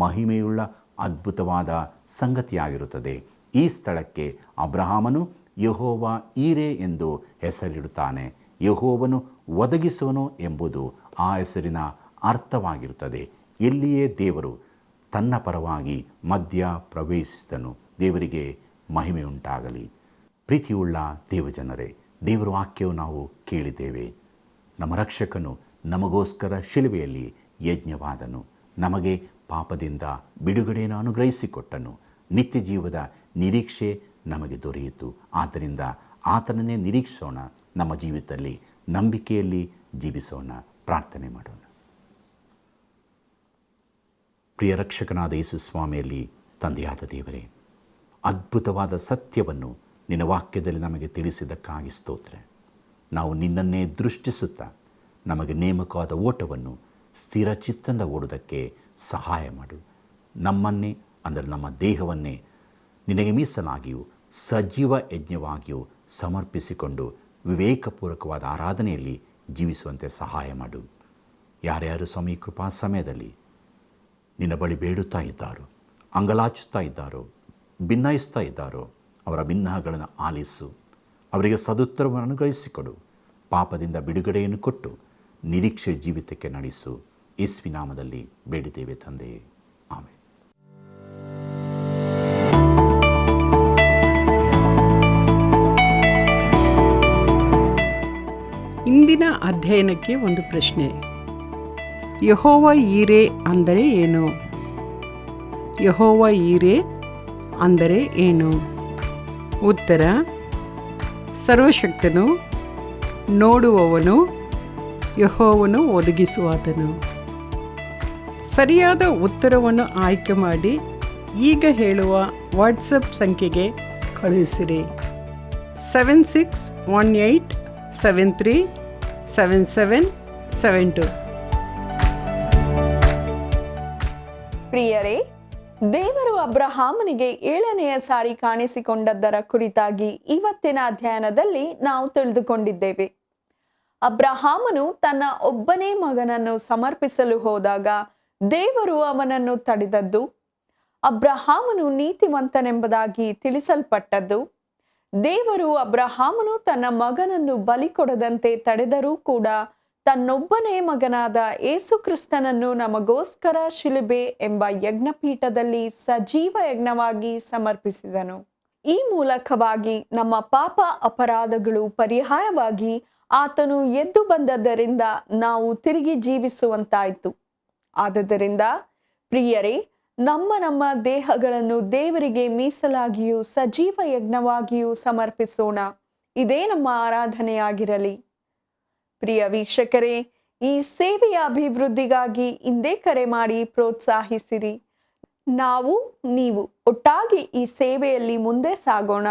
Speaker 2: ಮಹಿಮೆಯುಳ್ಳ ಅದ್ಭುತವಾದ ಸಂಗತಿಯಾಗಿರುತ್ತದೆ. ಈ ಸ್ಥಳಕ್ಕೆ ಅಬ್ರಹಾಮನು ಯೆಹೋವ ಈರೆ ಎಂದು ಹೆಸರಿಡುತ್ತಾನೆ. ಯೆಹೋವನು ಒದಗಿಸುವನು ಎಂಬುದು ಆ ಹೆಸರಿನ ಅರ್ಥವಾಗಿರುತ್ತದೆ. ಎಲ್ಲಿಯೇ ದೇವರು ತನ್ನ ಪರವಾಗಿ ಮಧ್ಯ ಪ್ರವೇಶಿಸಿದನು. ದೇವರಿಗೆ ಮಹಿಮೆ ಉಂಟಾಗಲಿ. ಪ್ರೀತಿಯುಳ್ಳ ದೇವಜನರೇ, ದೇವರ ವಾಕ್ಯವು ನಾವು ಕೇಳಿದ್ದೇವೆ. ನಮ್ಮ ರಕ್ಷಕನು ನಮಗೋಸ್ಕರ ಶಿಲುಬೆಯಲ್ಲಿ ಯಜ್ಞವಾದನು, ನಮಗೆ ಪಾಪದಿಂದ ಬಿಡುಗಡೆಯನ್ನು ಅನುಗ್ರಹಿಸಿಕೊಟ್ಟನು, ನಿತ್ಯ ಜೀವದ ನಿರೀಕ್ಷೆ ನಮಗೆ ದೊರೆಯಿತು. ಆದ್ದರಿಂದ ಆತನನ್ನೇ ನಿರೀಕ್ಷಿಸೋಣ, ನಮ್ಮ ಜೀವಿತದಲ್ಲಿ ನಂಬಿಕೆಯಲ್ಲಿ ಜೀವಿಸೋಣ. ಪ್ರಾರ್ಥನೆ ಮಾಡೋಣ. ಪ್ರಿಯ ರಕ್ಷಕನಾದ ಯೇಸು ಸ್ವಾಮಿಯಲ್ಲಿ ತಂದೆಯಾದ ದೇವರೇ, ಅದ್ಭುತವಾದ ಸತ್ಯವನ್ನು ನಿನ್ನ ವಾಕ್ಯದಲ್ಲಿ ನಮಗೆ ತಿಳಿಸಿದ್ದಕ್ಕಾಗಿ ಸ್ತೋತ್ರ. ನಾವು ನಿನ್ನನ್ನೇ ದೃಷ್ಟಿಸುತ್ತಾ ನಮಗೆ ನೇಮಕವಾದ ಓಟವನ್ನು ಸ್ಥಿರ ಚಿತ್ತದಿಂದ ಓಡುವುದಕ್ಕೆ ಸಹಾಯ ಮಾಡು. ನಮ್ಮನ್ನೇ ಅಂದರೆ ನಮ್ಮ ದೇಹವನ್ನೇ ನಿನಗೆ ಮೀಸಲಾಗಿಯೂ ಸಜೀವ ಯಜ್ಞವಾಗಿಯೂ ಸಮರ್ಪಿಸಿಕೊಂಡು ವಿವೇಕಪೂರ್ವಕವಾದ ಆರಾಧನೆಯಲ್ಲಿ ಜೀವಿಸುವಂತೆ ಸಹಾಯ ಮಾಡು. ಯಾರ್ಯಾರು ಸ್ವಾಮಿ ಕೃಪಾ ಸಮಯದಲ್ಲಿ ನಿನ್ನ ಬಳಿ ಬೇಡುತ್ತಾ ಇದ್ದಾರೋ, ಅಂಗಲಾಚುತ್ತಾ ಇದ್ದಾರೋ, ಭಿನ್ನಯಿಸ್ತಾ ಇದ್ದಾರೋ, ಅವರ ಭಿನ್ನಗಳನ್ನು ಆಲಿಸು. ಅವರಿಗೆ ಸದುತ್ತರವನ್ನು ಅನುಗ್ರಹಿಸಿಕೊಡು. ಪಾಪದಿಂದ ಬಿಡುಗಡೆಯನ್ನು ಕೊಟ್ಟು ನಿರೀಕ್ಷೆ ಜೀವಿತಕ್ಕೆ ನಡೆಸು. ಯೇಸುವಿನ ನಾಮದಲ್ಲಿ ಬೇಡಿದ್ದೇವೆ ತಂದೆಯೇ, ಆಮೆನ್.
Speaker 3: ಇಂದಿನ ಅಧ್ಯಯನಕ್ಕೆ ಒಂದು ಪ್ರಶ್ನೆ. ಯೆಹೋವ ಈರೆ ಅಂದರೆ ಏನು? ಯೆಹೋವ ಈರೆ ಅಂದರೆ ಏನು? ಉತ್ತರ: ಸರ್ವಶಕ್ತನು, ನೋಡುವವನು, ಯೆಹೋವನು ಒದಗಿಸುವಾತನು. ಸರಿಯಾದ ಉತ್ತರವನ್ನು ಆಯ್ಕೆ ಮಾಡಿ ಈಗ ಹೇಳುವ ವಾಟ್ಸಪ್ ಸಂಖ್ಯೆಗೆ ಕಳುಹಿಸಿರಿ. 7618737772.
Speaker 1: ಪ್ರಿಯರೇ, ದೇವರು ಅಬ್ರಹಾಮನಿಗೆ 7ನೆಯ ಸಾರಿ ಕಾಣಿಸಿಕೊಂಡದ್ದರ ಕುರಿತಾಗಿ ಇವತ್ತಿನ ಅಧ್ಯಯನದಲ್ಲಿ ನಾವು ತಿಳಿದುಕೊಂಡಿದ್ದೇವೆ. ಅಬ್ರಹಾಮನು ತನ್ನ ಒಬ್ಬನೇ ಮಗನನ್ನು ಸಮರ್ಪಿಸಲು ಹೋದಾಗ ದೇವರು ಅವನನ್ನು ತಡೆದದ್ದು, ಅಬ್ರಹಾಮನು ನೀತಿವಂತನೆಂಬುದಾಗಿ ತಿಳಿಸಲ್ಪಟ್ಟದ್ದು, ದೇವರು ಅಬ್ರಹಾಮನು ತನ್ನ ಮಗನನ್ನು ಬಲಿ ಕೊಡದಂತೆ ತಡೆದರೂ ಕೂಡ ತನ್ನೊಬ್ಬನೇ ಮಗನಾದ ಯೇಸು ಕ್ರಿಸ್ತನನ್ನು ನಮಗೋಸ್ಕರ ಶಿಲುಬೆ ಎಂಬ ಯಜ್ಞಪೀಠದಲ್ಲಿ ಸಜೀವ ಯಜ್ಞವಾಗಿ ಸಮರ್ಪಿಸಿದನು. ಈ ಮೂಲಕವಾಗಿ ನಮ್ಮ ಪಾಪ ಅಪರಾಧಗಳು ಪರಿಹಾರವಾಗಿ ಆತನು ಎದ್ದು ಬಂದದ್ದರಿಂದ ನಾವು ತಿರುಗಿ ಜೀವಿಸುವಂತಾಯಿತು. ಆದುದರಿಂದ ಪ್ರಿಯರೇ, ನಮ್ಮ ದೇಹಗಳನ್ನು ದೇವರಿಗೆ ಮೀಸಲಾಗಿಯೂ ಸಜೀವ ಯಜ್ಞವಾಗಿಯೂ ಸಮರ್ಪಿಸೋಣ. ಇದೇ ನಮ್ಮ ಆರಾಧನೆಯಾಗಿರಲಿ. ಪ್ರಿಯ ವೀಕ್ಷಕರೇ, ಈ ಸೇವೆಯ ಅಭಿವೃದ್ಧಿಗಾಗಿ ಹಿಂದೆ ಕರೆ ಮಾಡಿ ಪ್ರೋತ್ಸಾಹಿಸಿರಿ. ನೀವು ಒಟ್ಟಾಗಿ ಈ ಸೇವೆಯಲ್ಲಿ ಮುಂದೆ ಸಾಗೋಣ.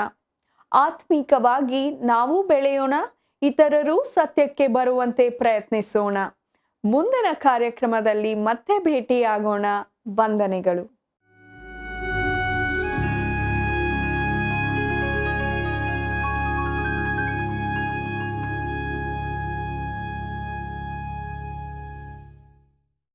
Speaker 1: ಆತ್ಮಿಕವಾಗಿ ನಾವು ಬೆಳೆಯೋಣ, ಇತರರು ಸತ್ಯಕ್ಕೆ ಬರುವಂತೆ ಪ್ರಯತ್ನಿಸೋಣ. ಮುಂದಿನ ಕಾರ್ಯಕ್ರಮದಲ್ಲಿ ಮತ್ತೆ ಭೇಟಿಯಾಗೋಣ. ವಂದನೆಗಳು.